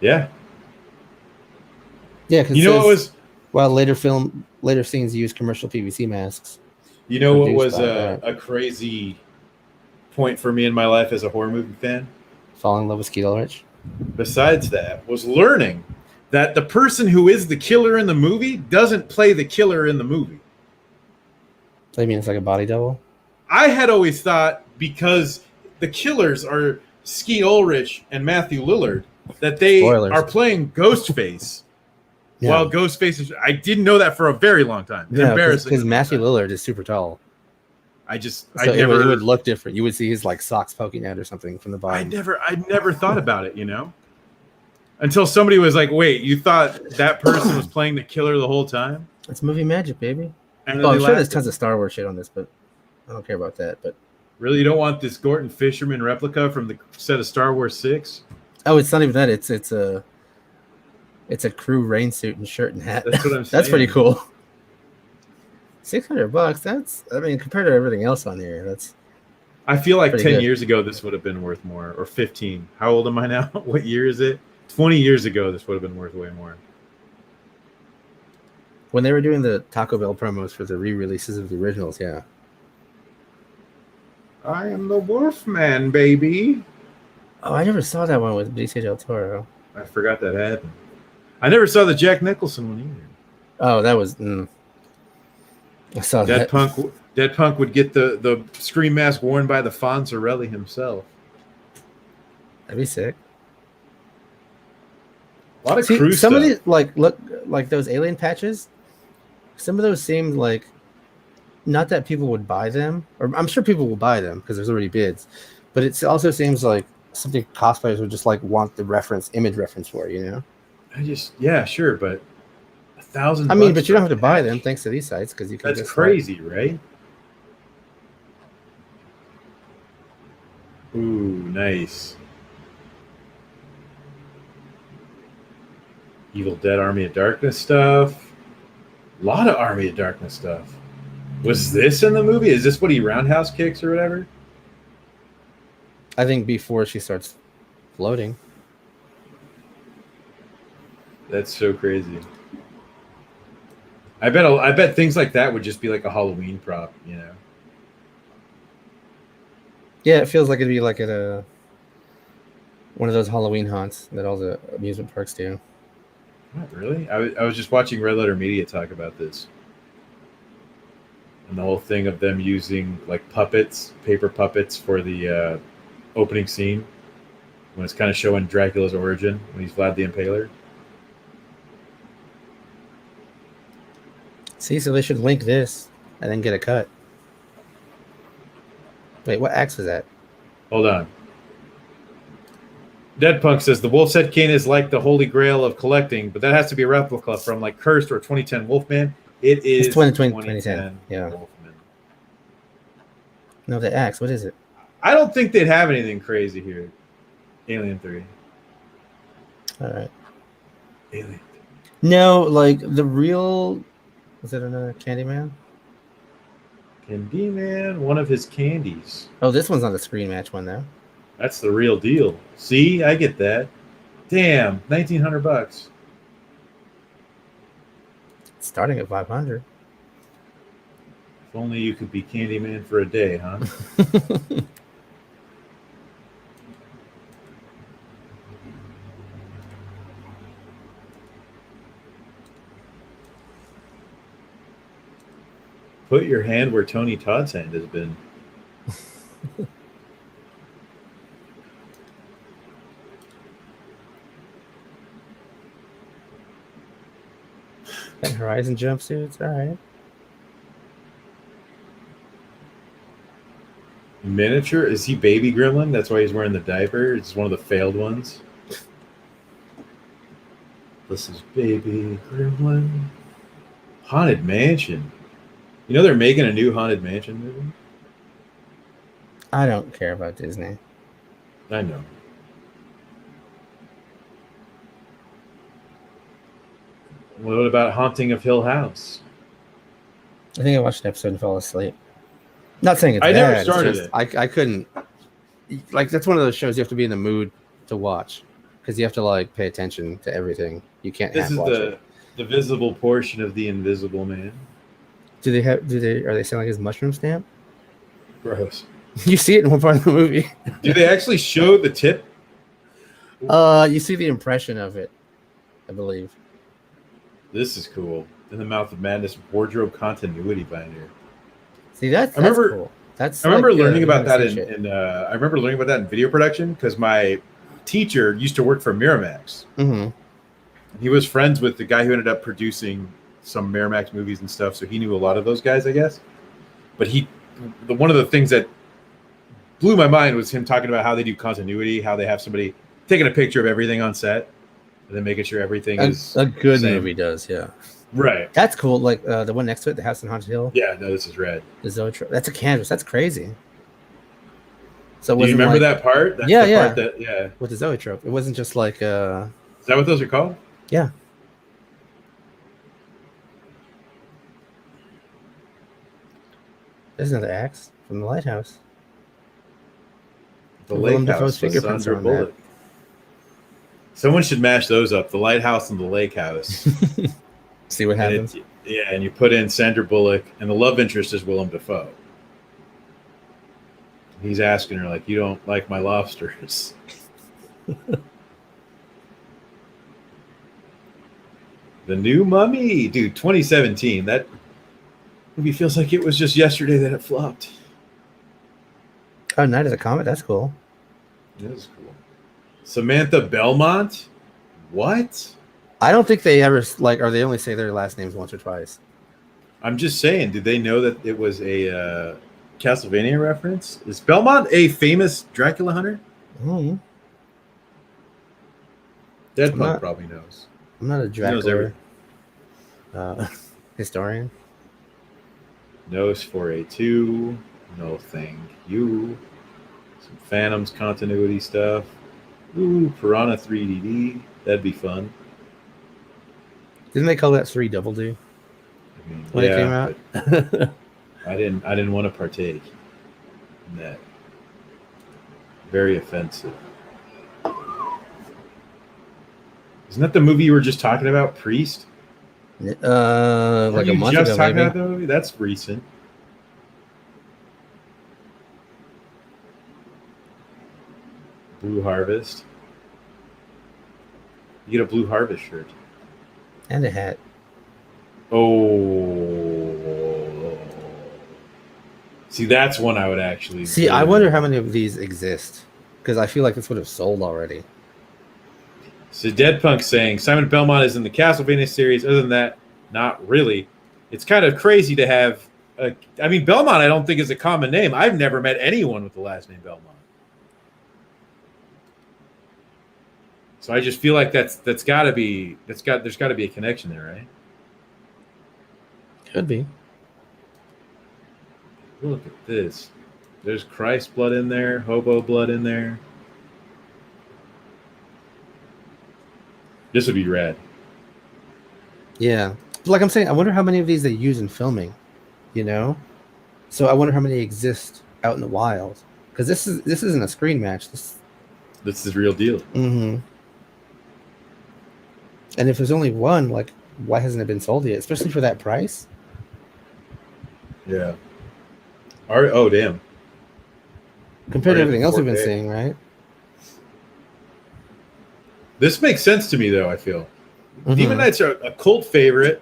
Yeah. Yeah, because You know what was? well, later scenes use commercial PVC masks You know what produced was by that. a crazy point for me in my life as a horror movie fan? Fall in love with Skeet Ulrich. Besides that, was learning that the person who is the killer in the movie doesn't play the killer in the movie. I mean, it's like a body double. I had always thought because the killers are Skeet Ulrich and Matthew Lillard that they Spoilers. are playing Ghostface. Yeah. While Ghostface is, I didn't know that for a very long time. Embarrassing. Because Matthew Lillard is super tall. I It would look different. You would see his like socks poking out or something from the bottom. I never thought about it, until somebody was like, "Wait, you thought that person was playing the killer the whole time?" It's movie magic, baby. And I'm sure there's tons of Star Wars shit on this, but I don't care about that. But really, you don't want this Gordon Fisherman replica from the set of Star Wars 6? oh, it's not even that. It's a crew rain suit and shirt and hat. That's what I'm saying. That's pretty cool. $600. That's, I mean, compared to everything else on here, that's. I feel like 10 good. years ago this would have been worth more, or 15. How old am I now? What year is it? 20 years ago this would have been worth way more. When they were doing the Taco Bell promos for the re-releases of the originals, yeah. I am the Wolfman, baby. Oh, I never saw that one with Benicio del Toro. I forgot that happened. I never saw the Jack Nicholson one either. Oh, that was. I saw that. Dead Punk would get the Scream mask worn by the Fonzarelli himself. That'd be sick. A lot of crew some stuff. of these look like those alien patches. Some of those seemed like not that people would buy them, or I'm sure people will buy them because there's already bids. But it also seems like something cosplayers would just like want the image reference for, Yeah, sure, but $1,000. I mean, but you don't have to buy them thanks to these sites because you can. That's crazy, right? Ooh, nice. Evil Dead Army of Darkness stuff. A lot of Army of Darkness stuff. Was this in the movie? Is this what he roundhouse kicks or whatever? I think before she starts floating. That's so crazy. I bet things like that would just be like a Halloween prop, Yeah, it feels like it'd be like at one of those Halloween haunts that all the amusement parks do. Not really. I was just watching Red Letter Media talk about this. And the whole thing of them using like paper puppets for the opening scene when it's kind of showing Dracula's origin when he's Vlad the Impaler. See, so they should link this and then get a cut. Wait, what axe was that? Hold on. Dead Punk says the Wolf's Head cane is like the holy grail of collecting, but that has to be a replica from like Cursed or 2010 Wolfman. It is 2010. Yeah. Wolfman. No, the axe. What is it? I don't think they'd have anything crazy here. Alien 3. All right. Alien. No, like the real. Was it another Candyman? Candyman, one of his candies. Oh, this one's on the Screen Match one though. That's the real deal. See, I get that. Damn, $1,900. It's starting at 500. If only you could be Candyman for a day, huh? Put your hand where Tony Todd's hand has been. And Horizon jumpsuits. All right. Miniature? Is he Baby Gremlin? That's why he's wearing the diaper. It's one of the failed ones. This is Baby Gremlin. Haunted Mansion. You know they're making a new Haunted Mansion movie? I don't care about Disney. I know. What about Haunting of Hill House? I think I watched an episode and fell asleep. Not saying it's I bad. never started it's just, it. I couldn't. Like, that's one of those shows you have to be in the mood to watch because you have to like pay attention to everything. You can't. This is watch it. the visible portion of the Invisible Man. Do they have? Are they selling his mushroom stamp? Gross. You see it in one part of the movie. Do they actually show the tip? You see the impression of it, I believe. This is cool. In the Mouth of Madness wardrobe continuity binder. See that's remember- cool. That's I remember like, learning about that behind the scenes in I remember learning about that in video production because my teacher used to work for Miramax. shit. Mhm. He was friends with the guy who ended up producing some Miramax movies and stuff, so he knew a lot of those guys, I guess. But one of the things that blew my mind was him talking about how they do continuity, how they have somebody taking a picture of everything on set and then making sure everything is A good same. movie does, yeah. Right. That's cool. Like the one next to it, the House on Haunted Hill. Yeah, no, this is red. The Zoetrope. That's a canvas. That's crazy. So it Do you wasn't remember like, that part? That's Yeah, the yeah. part that, yeah. with the Zoetrope? It wasn't just like Is that what those are called? yeah. There's another axe from the lighthouse. The Willem Lake Dafoe's House with fingerprints Sandra are on that. Bullock. Someone should mash those up. The Lighthouse and the Lake House. See what And happens. and you put in Sandra Bullock, and the love interest is Willem Dafoe. He's asking her, like, you don't like my lobsters. The New Mummy. Dude, 2017. That movie feels like it was just yesterday that it flopped. Oh, Night of the Comet. That's cool. That is cool. Samantha Belmont? What? I don't think they ever like, or they only say their last names once or twice. I'm just saying, did they know that it was a Castlevania reference? Is Belmont a famous Dracula hunter? Mm, Deadpunk not- probably knows. I'm not a knows Dracula everything. historian. Knows 4A2. No thank you. Some Phantoms continuity stuff. Ooh, Piranha 3DD. That'd be fun. Didn't they call that 3 Double Do I mean, when it came out? but I didn't want to partake in that. Very offensive. Isn't that the movie you were just talking about, Priest? Like Were a you month just ago, talking maybe. about that movie? That's recent. Blue Harvest. You get a Blue Harvest shirt. And a hat. Oh. See, that's one I would actually See, I wonder how many of these exist because I feel like this would have sold already. So Deadpunk saying Simon Belmont is in the Castlevania series. Other than that, not really. It's kind of crazy to have. I mean, Belmont. I don't think is a common name. I've never met anyone with the last name Belmont. So I just feel like there's got to be a connection there, right? Could be. Look at this. There's Christ blood in there, hobo blood in there. This would be rad. Yeah. Like I'm saying, I wonder how many of these they use in filming, you know? So I wonder how many exist out in the wild. Because this isn't a screen match. This is the real deal. Mm-hmm. And if there's only one, like, why hasn't it been sold yet? Especially for that price? Yeah. Oh, damn. Compared to Or everything else we've been 4K. seeing, right? This makes sense to me, though, I feel. Mhm. Demon Knights are a cult favorite,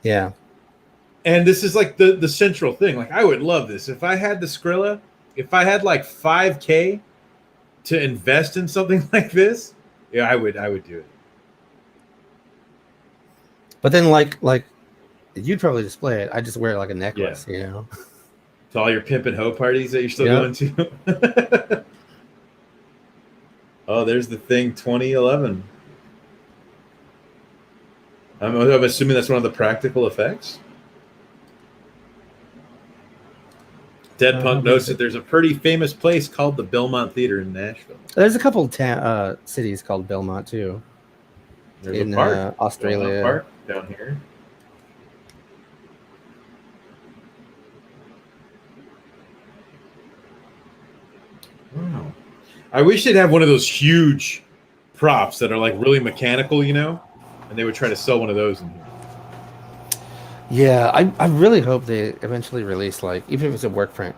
Yeah. And this is like the central thing. Like I would love this if I had the Skrilla. If I had like 5K to invest in something like this, yeah, I would do it. But then like you'd probably display it. I just wear it like a necklace, you know. To all your pimp and hoe parties that you're still going to. Oh, there's the Thing 2011. I'm assuming that's one of the practical effects. Dead Punk notes that there's a pretty famous place called the Belmont Theater in Nashville. There's a couple cities called Belmont too. There's in a park, Australia. Park down here. Wow. I wish they'd have one of those huge props that are like really mechanical, you know, and they would try to sell one of those in here. Yeah, I really hope they eventually release, like, even if it's a work print,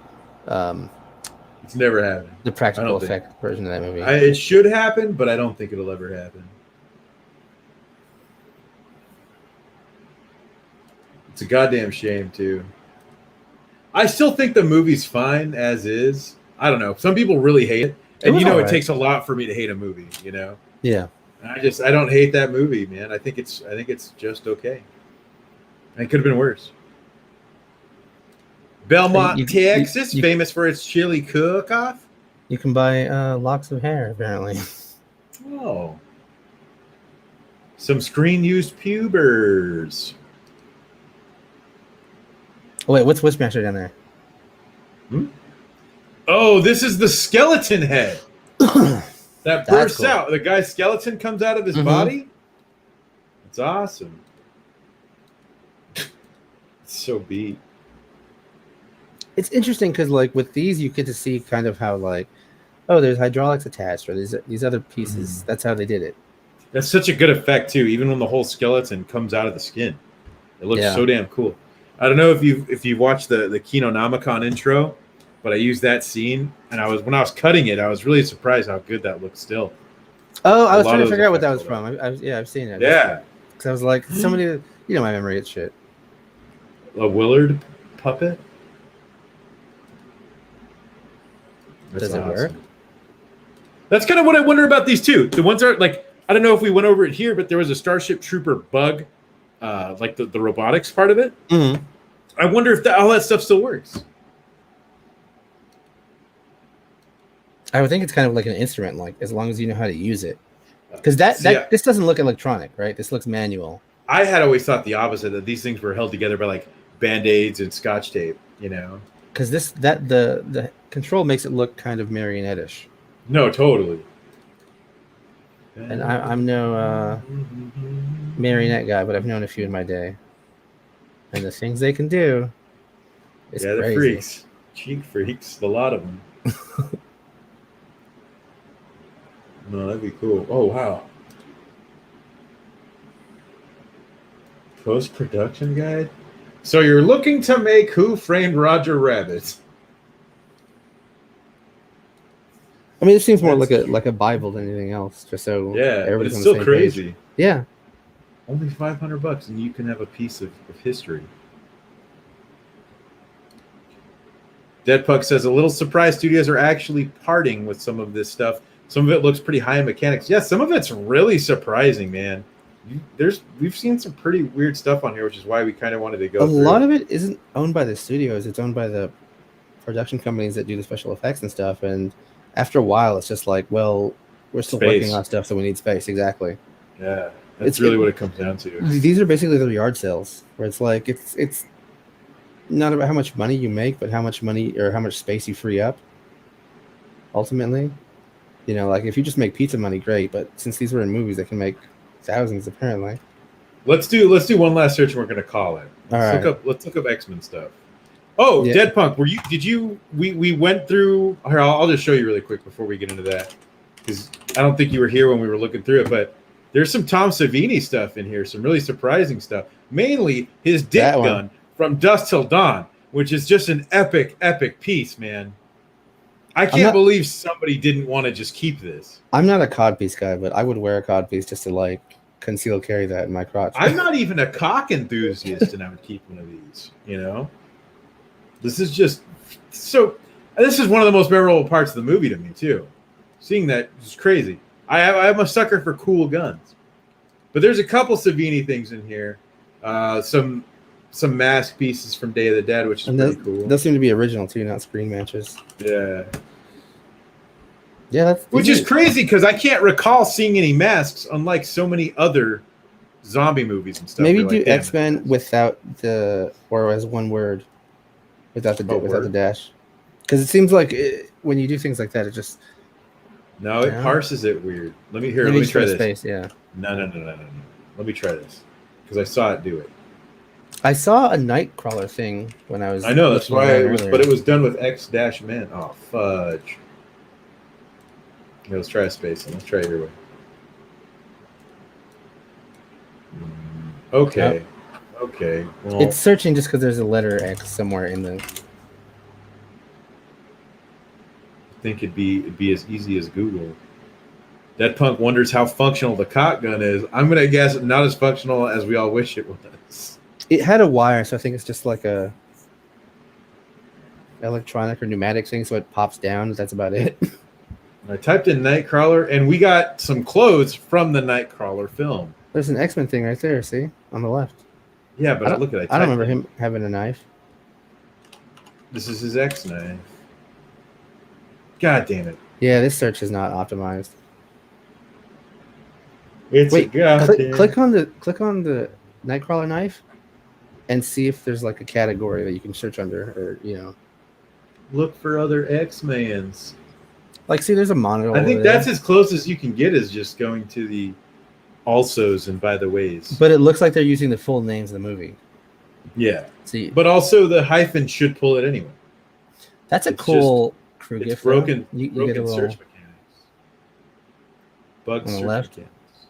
it's never happened. The practical effect version of that movie. It should happen, but I don't think it'll ever happen. It's a goddamn shame, too. I still think the movie's fine as is. I don't know. Some people really hate it. And you know, it takes a lot for me to hate a movie, you know? Yeah. I don't hate that movie, man. I think it's just okay. It could have been worse. Belmont, Texas, famous for its chili cook-off. You can buy locks of hair, apparently. Oh. Some screen-used pubers. Oh, wait, what's Wishmaster down there? Oh, this is the skeleton head. That bursts out. The guy's skeleton comes out of his body. It's awesome. It's so beat. It's interesting because, like, with these, you get to see kind of how, like, oh, there's hydraulics attached, or these other pieces. That's how they did it. That's such a good effect too. Even when the whole skeleton comes out of the skin, it looks so damn cool. I don't know if you watched the Kinonomicon intro, but I used that scene, and when I was cutting it, I was really surprised how good that looked still. Oh, I was trying to figure out what that was from. I've seen it. Yeah, because I was like, somebody, you know, my memory is shit. A Willard puppet. Does it work? That's kind of what I wonder about these two. The ones are like, I don't know if we went over it here, but there was a Starship Trooper bug, like the robotics part of it. Mm-hmm. I wonder if all that stuff still works. I would think it's kind of like an instrument, like as long as you know how to use it. Because this doesn't look electronic, right? This looks manual. I had always thought the opposite, that these things were held together by like Band-Aids and Scotch tape, you know? Because the control makes it look kind of marionette-ish. No, totally. And I'm no marionette guy, but I've known a few in my day. And the things they can do is crazy. The freaks. Cheek freaks. A lot of them. No, that'd be cool. Oh, wow. Post-production guide? So you're looking to make Who Framed Roger Rabbit? I mean, it seems more like a Bible than anything else. Just so but it's still crazy. Page. Yeah. Only $500, and you can have a piece of history. Deadpuck says a little surprised studios are actually parting with some of this stuff. Some of it looks pretty high in mechanics. Yeah, some of it's really surprising, man. We've seen some pretty weird stuff on here, which is why we kind of wanted to go. A lot of it isn't owned by the studios; it's owned by the production companies that do the special effects and stuff. And after a while, it's just like, well, we're still working on stuff, so we need space. Exactly. Yeah, that's really what it comes down to. These are basically the yard sales, where it's like it's not about how much money you make, but how much money or how much space you free up. Ultimately, you know, like if you just make pizza money, great. But since these were in movies, they can make thousands apparently. Let's do one last search, and we're gonna call it. Let's look up X-Men stuff. Oh, yeah. Deadpunk, we went through here. I'll just show you really quick before we get into that, because I don't think you were here when we were looking through it, but there's some Tom Savini stuff in here, some really surprising stuff. Mainly his dick gun from Dusk Till Dawn, which is just an epic piece, man. I can't believe somebody didn't want to just keep this. I'm not a codpiece guy, but I would wear a codpiece just to like conceal carry that in my crotch. I'm not even a cock enthusiast, and I would keep one of these. This is just so. This is one of the most memorable parts of the movie to me too. Seeing that is crazy. I'm a sucker for cool guns, but there's a couple Savini things in here. Some mask pieces from Day of the Dead, which is pretty cool. Those seem to be original too, not screen matches. Yeah. Yeah, which is crazy because I can't recall seeing any masks, unlike so many other zombie movies and stuff. Maybe do X-Men without or as one word, without the dash, because it seems like when you do things like that, it just it parses it weird. Let me try this. Space, yeah. No. Let me try this because I saw it do it. I saw a Nightcrawler thing when I was. I know that's why, but it was done with X-Men. Oh fudge. Yeah, let's try a space and let's try it your way. Okay. Oh. Okay. Well, it's searching just because there's a letter X somewhere in the. I think it'd be as easy as Google. Dead Punk wonders how functional the cock gun is. I'm gonna guess not as functional as we all wish it was. It had a wire, so I think it's just like a electronic or pneumatic thing, so it pops down. That's about it. I typed in Nightcrawler, and we got some clothes from the Nightcrawler film. There's an X-Men thing right there, see? On the left. Yeah, but look at it. I don't remember him having a knife. This is his X knife. God damn it. Yeah, this search is not optimized. Click on the Nightcrawler knife and see if there's like a category that you can search under, or look for other X-Mans. Like, see, there's a monitor. I think that's as close as you can get, is just going to the alsos and by the ways. But it looks like they're using the full names of the movie. Yeah. See, but also the hyphen should pull it anyway. That's a cool crew gift. It's broken broken search mechanics. Bug on the search left. mechanics.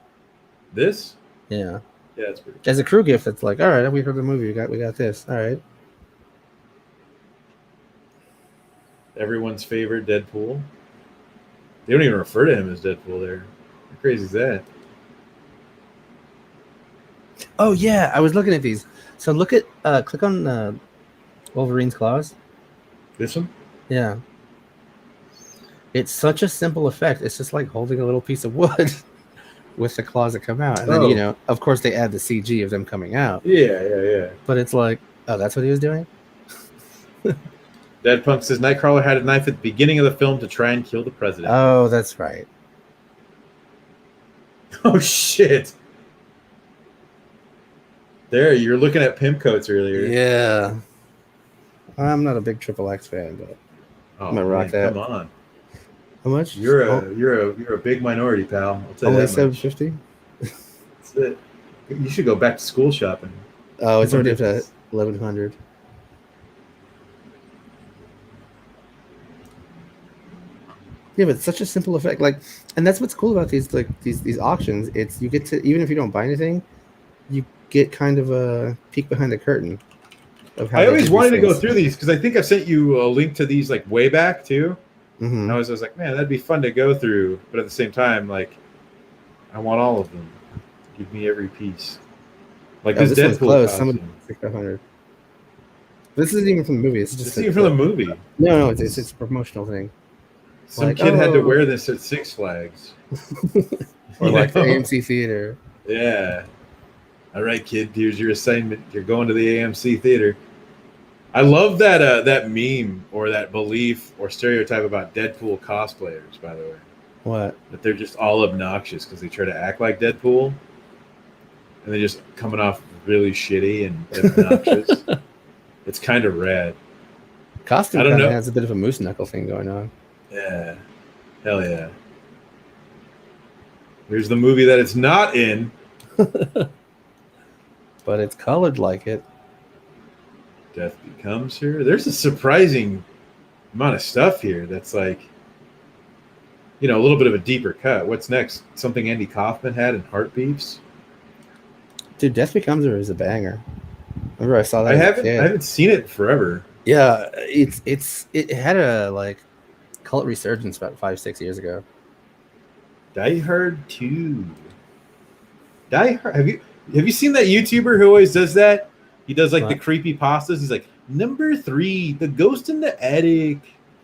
This? Yeah. Yeah, that's pretty cool. As a crew gift, it's like, all right, we heard the movie. We got this. All right. Everyone's favorite Deadpool. They don't even refer to him as Deadpool there. How crazy is that? Oh yeah, I was looking at these. So look at click on Wolverine's claws. This one? Yeah. It's such a simple effect. It's just like holding a little piece of wood with the claws that come out. And then, of course they add the CG of them coming out. Yeah. But it's like, oh, that's what he was doing? Dead Punk says Nightcrawler had a knife at the beginning of the film to try and kill the president. Oh, that's right. Oh, shit. There, you were looking at pimp coats earlier. Yeah. I'm not a big Triple X fan, but I'm gonna rock that. Come on. How much? You're a big minority, pal. I'll tell you only that $750. That's it. You should go back to school shopping. Oh, it's already up to $1,100. Yeah, but it's such a simple effect. Like, and that's what's cool about these auctions. It's you get to, even if you don't buy anything, you get kind of a peek behind the curtain of how. I always wanted to go through these because I think I sent you a link to these like way back too. Mm-hmm. And I was like, man, that'd be fun to go through, but at the same time, like, I want all of them. Give me every piece. Like this Deadpool close. Somebody $6,500. This isn't even from the movie. It's just even from the movie. No, it's a promotional thing. Some kid had to wear this at Six Flags. Or like the AMC theater. Yeah. All right, kid, here's your assignment. You're going to the AMC theater. I love that that meme or that belief or stereotype about Deadpool cosplayers, by the way. What? That they're just all obnoxious because they try to act like Deadpool. And they're just coming off really shitty and obnoxious. It's kind of rad. Costume kind of has a bit of a moose knuckle thing going on. Yeah. Hell yeah. Here's the movie that it's not in. But it's colored like it. Death Becomes Her. There's a surprising amount of stuff here that's like, a little bit of a deeper cut. What's next? Something Andy Kaufman had in Heartbeats? Dude, Death Becomes Her is a banger. Remember I saw that? I haven't seen it forever. Yeah, it had a like cult resurgence about 5-6 years ago. Die Hard 2. Die Hard. Have you seen that YouTuber who always does that? He does like the What? creepy pastas. He's like, number 3, the ghost in the attic.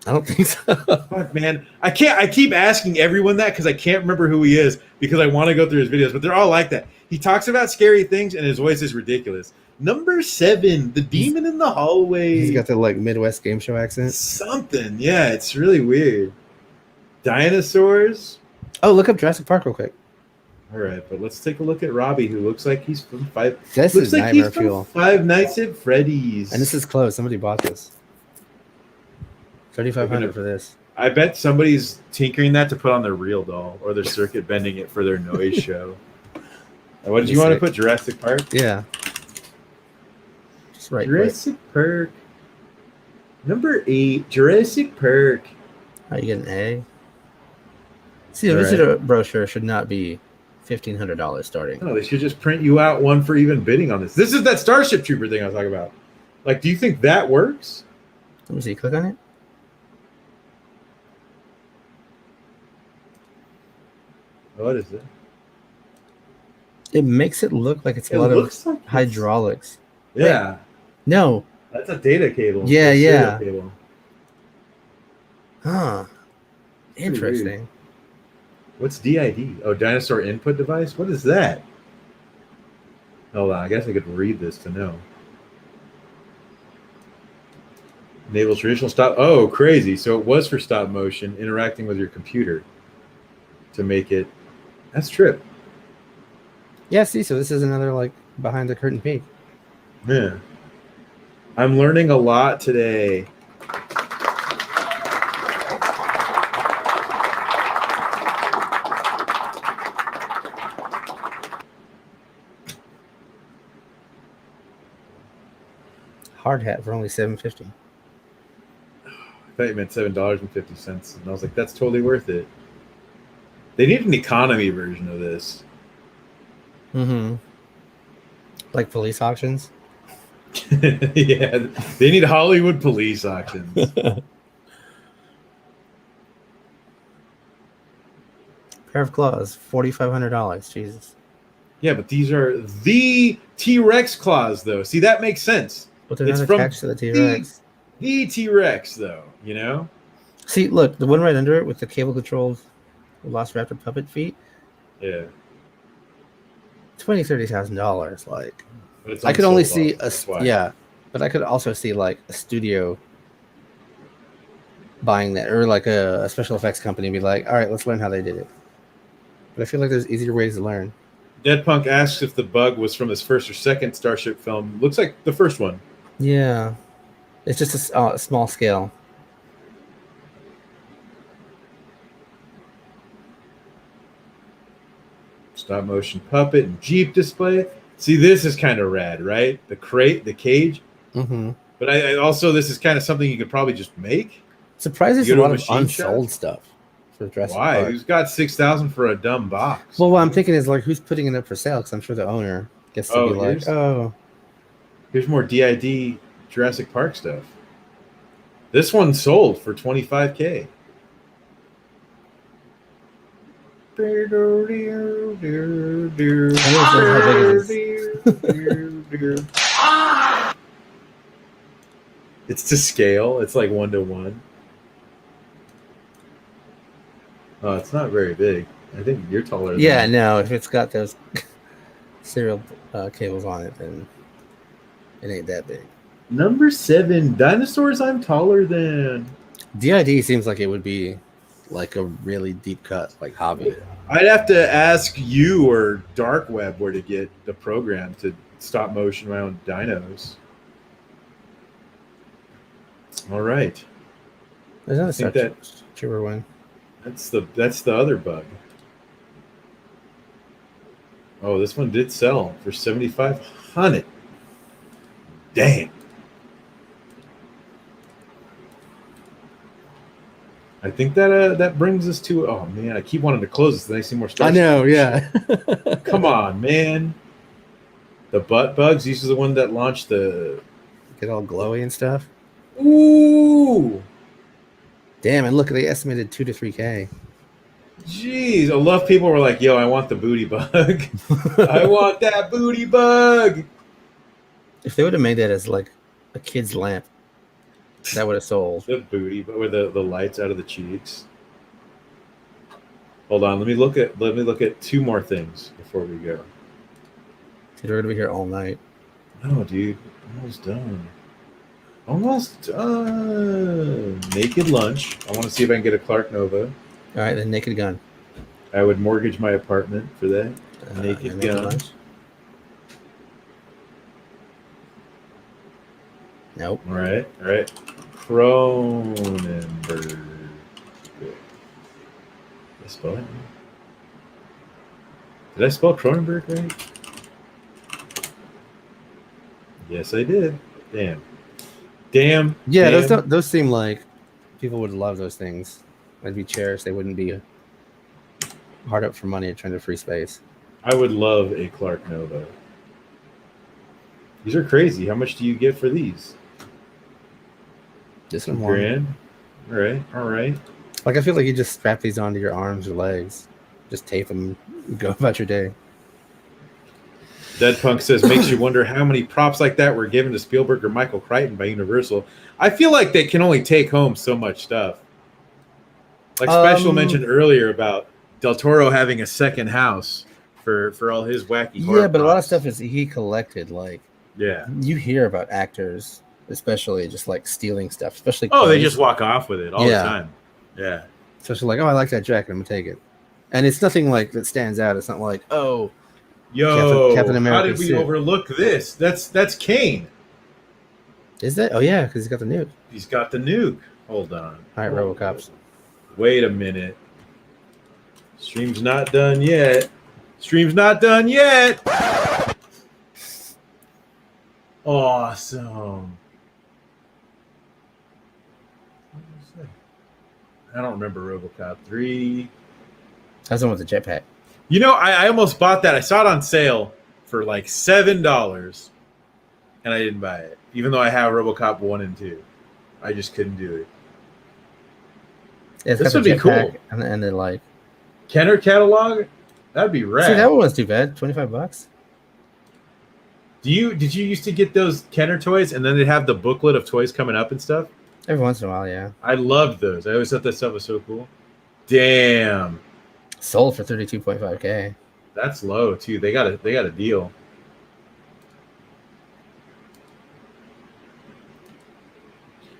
I don't think so. Fuck, man. I keep asking everyone that because I can't remember who he is because I want to go through his videos, but they're all like that. He talks about scary things and his voice is ridiculous. Number 7, the demon in the hallway. He's got the like Midwest game show accent. Something. Yeah, it's really weird. Dinosaurs. Oh, look up Jurassic Park real quick. All right, but let's take a look at Robbie, who looks like he's from This looks is like Nightmare he's from Fuel. Five Nights at Freddy's. And this is closed. Somebody bought this. $3,500 for this. I bet somebody's tinkering that to put on their real doll, or they're circuit bending it for their noise show. What did you want to put? Jurassic Park? Yeah. Just right. Jurassic Park. Number 8, Jurassic Park. Oh, you get an A. See, the visitor brochure should not be $1,500 starting. No, they should just print you out one for even bidding on this. This is that Starship Trooper thing I was talking about. Like, do you think that works? Let me see. Click on it. What is it? It makes it look like it's a lot of like hydraulics. Yeah. No. That's a data cable. Yeah, a yeah. serial cable. Huh. Interesting. What's DID? Oh, dinosaur input device? What is that? Hold on, I guess I could read this to know. Enable traditional stop. Oh, crazy. So it was for stop motion, interacting with your computer to make it. That's trip. Yeah, see, so this is another like behind the curtain peek. Yeah. I'm learning a lot today. Hard hat for only $7.50. I thought you meant $7.50, and I was like, that's totally worth it. They need an economy version of this. Mm-hmm. Like police auctions. Yeah, they need Hollywood police auctions. Pair of claws, $4,500. Jesus. Yeah, but these are the T-Rex claws, though. See, that makes sense. But they're It's not from attached to the T-Rex. The T-Rex, though, you know? See, look, the one right under it with the cable-controlled Velociraptor puppet feet. Yeah. $20,000-$30,000. Like, But it's I could only unsold, see that's why. yeah, but I could also see like a studio buying that, or like a special effects company be like, all right, let's learn how they did it. But I feel like there's easier ways to learn. Dead Punk asks if the bug was from his first or second Starship film. Looks like the first one. Yeah, it's just a small scale. Stop motion puppet and Jeep display. See, this is kind of rad, right? The crate, the cage. Mm-hmm. But I also, this is kind of something you could probably just make. Surprised there's You a go to lot a of machine unsold shop? stuff for Jurassic Why? Park. Who's got $6,000 for a dumb box? Well, what I'm thinking is like, who's putting it up for sale? Because I'm sure the owner gets to be like, here's- oh, Here's more DID Jurassic Park stuff. This one sold for $25K. It's to scale. It's like 1-to-1. Oh, it's not very big. I think you're taller than yeah, me. no, if it's got those serial cables on it, then it ain't that big. Number 7, dinosaurs I'm taller than. DID seems like it would be like a really deep cut, like hobby. I'd have to ask you or Dark Web where to get the program to stop motion my own dinos. All right. There's another think Star Trooper one. That's the other bug. Oh, this one did sell for $7,500. Damn. I think that brings us to. Oh man, I keep wanting to close this. Then I see more stuff. I know, yeah. Come on, man. The butt bugs. These are the one that launched the. Get all glowy and stuff. Ooh. Damn, and look, they estimated 2 to 3K. Jeez, I love people were like, "Yo, I want the booty bug. I want that booty bug." If they would have made that as like a kid's lamp, that would have sold. The booty, but with the lights out of the cheeks. Hold on, let me look at two more things before we go. Dude, we're gonna be here all night. No, dude, almost done. Almost done. Naked lunch. I want to see if I can get a Clark Nova. All right, then Naked Gun. I would mortgage my apartment for that. Naked Gun. Lunch. Nope. All right. Cronenberg. Did I spell it right? Did I spell Cronenberg right? Yes, I did. Damn. Yeah, damn. those seem like people would love those things. They'd be cherished. They wouldn't be hard up for money or trying to free space. I would love a Clark Nova. These are crazy. How much do you get for these? Just more. $1,000. All right. Like I feel like you just strap these onto your arms or legs, just tape them, go about your day. Dead Punk says, makes you wonder how many props like that were given to Spielberg or Michael Crichton by Universal. I feel like they can only take home so much stuff. Like Special mentioned earlier about Del Toro having a second house for all his wacky horror but a lot of props. stuff is he collected. Like you hear about actors, especially just like stealing stuff, especially they clothes. just walk off with it all the time. Yeah. Especially like, oh, I like that jacket, I'm gonna take it. And it's nothing like that stands out. It's not like, oh, Captain America. How did we overlook this? That's Kane. Is that? Oh yeah, because he's got the nuke. He's got the nuke. Hold on. All right, RoboCops. Wait a minute. Stream's not done yet. Awesome. I don't remember RoboCop 3. That's the one with the jetpack. You know, I almost bought that. I saw it on sale for like $7, and I didn't buy it, even though I have RoboCop 1 and 2. I just couldn't do it. Yeah, this would be cool. And then like Kenner catalog, that'd be rad. See, that one was too bad. $25. Did you used to get those Kenner toys, and then they'd have the booklet of toys coming up and stuff? Every once in a while, yeah. I loved those. I always thought that stuff was so cool. Damn. Sold for $32.5K. That's low too. They got a deal.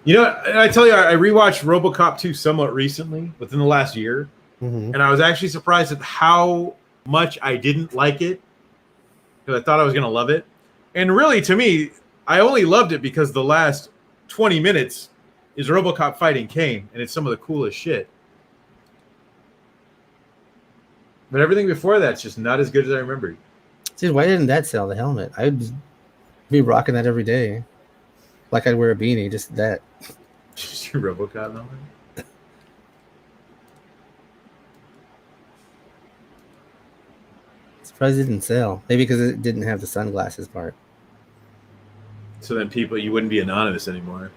You know, I tell you, I rewatched RoboCop 2 somewhat recently, within the last year, and I was actually surprised at how much I didn't like it, because I thought I was going to love it. And really, to me, I only loved it because the last 20 minutes is RoboCop fighting Kane, and it's some of the coolest shit. But everything before that's just not as good as I remembered. Dude, why didn't that sell the helmet? I'd be rocking that every day. Like I'd wear a beanie, just that. Just your RoboCop helmet? Surprised it didn't sell. Maybe because it didn't have the sunglasses part. So then you wouldn't be anonymous anymore.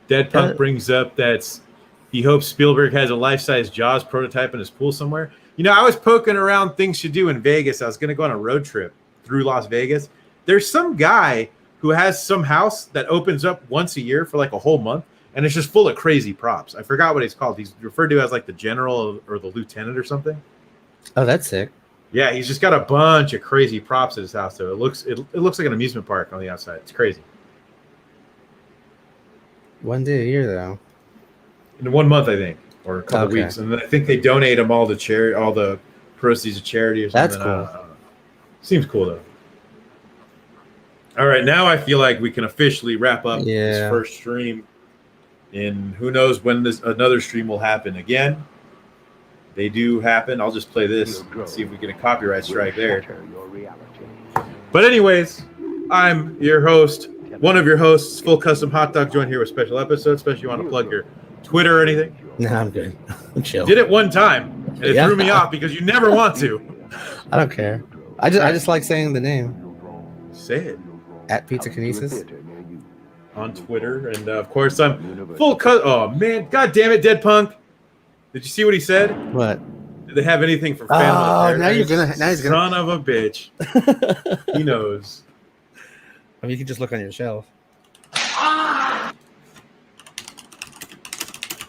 Dead Punk brings up that he hopes Spielberg has a life-size Jaws prototype in his pool somewhere. You know, I was poking around things to do in Vegas. I was going to go on a road trip through Las Vegas. There's some guy who has some house that opens up once a year for like a whole month, and it's just full of crazy props. I forgot what he's called. He's referred to as like the general or the lieutenant or something. Oh, that's sick. Yeah, he's just got a bunch of crazy props at his house. So it looks like an amusement park on the outside. It's crazy. One day a year, though. In 1 month, I think, or a couple weeks, and then I think they donate them all to charity, all the proceeds to charity or something. That's cool. Seems cool though. All right, now I feel like we can officially wrap up this first stream. And who knows when another stream will happen again. They do happen. I'll just play this and see if we get a copyright strike there. But anyways, I'm your host, one of your hosts, Full Custom Hot Dog, joined here with special episodes. Especially if you want to plug your Twitter or anything. Nah, I'm good. I'm chill. Did it one time, and it threw me off because you never want to. I don't care. I just like saying the name. Say it. At Pizza Kinesis. on Twitter, and of course I'm full cut. Oh man, god damn it, Dead Punk! Did you see what he said? What? Did they have anything from Oh, Phantom of now you're Paradise? gonna. Now he's gonna. Son of a bitch. He knows. I mean, you can just look on your shelf.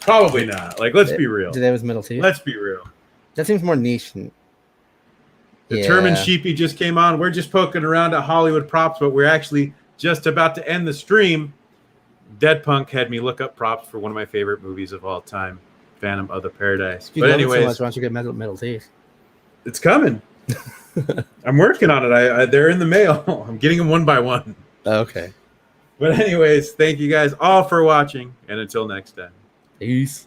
Probably not. Like, let's be real. Do they have his middle teeth? Let's be real. That seems more niche. Determined Yeah. Sheepy just came on. We're just poking around at Hollywood props, but we're actually just about to end the stream. Dead Punk had me look up props for one of my favorite movies of all time, Phantom of the Paradise. If you But love it so anyways, much, why don't you get middle teeth? it's coming. I'm working on it. They're in the mail. I'm getting them one by one. Okay. But anyways, thank you guys all for watching, and until next time. Peace.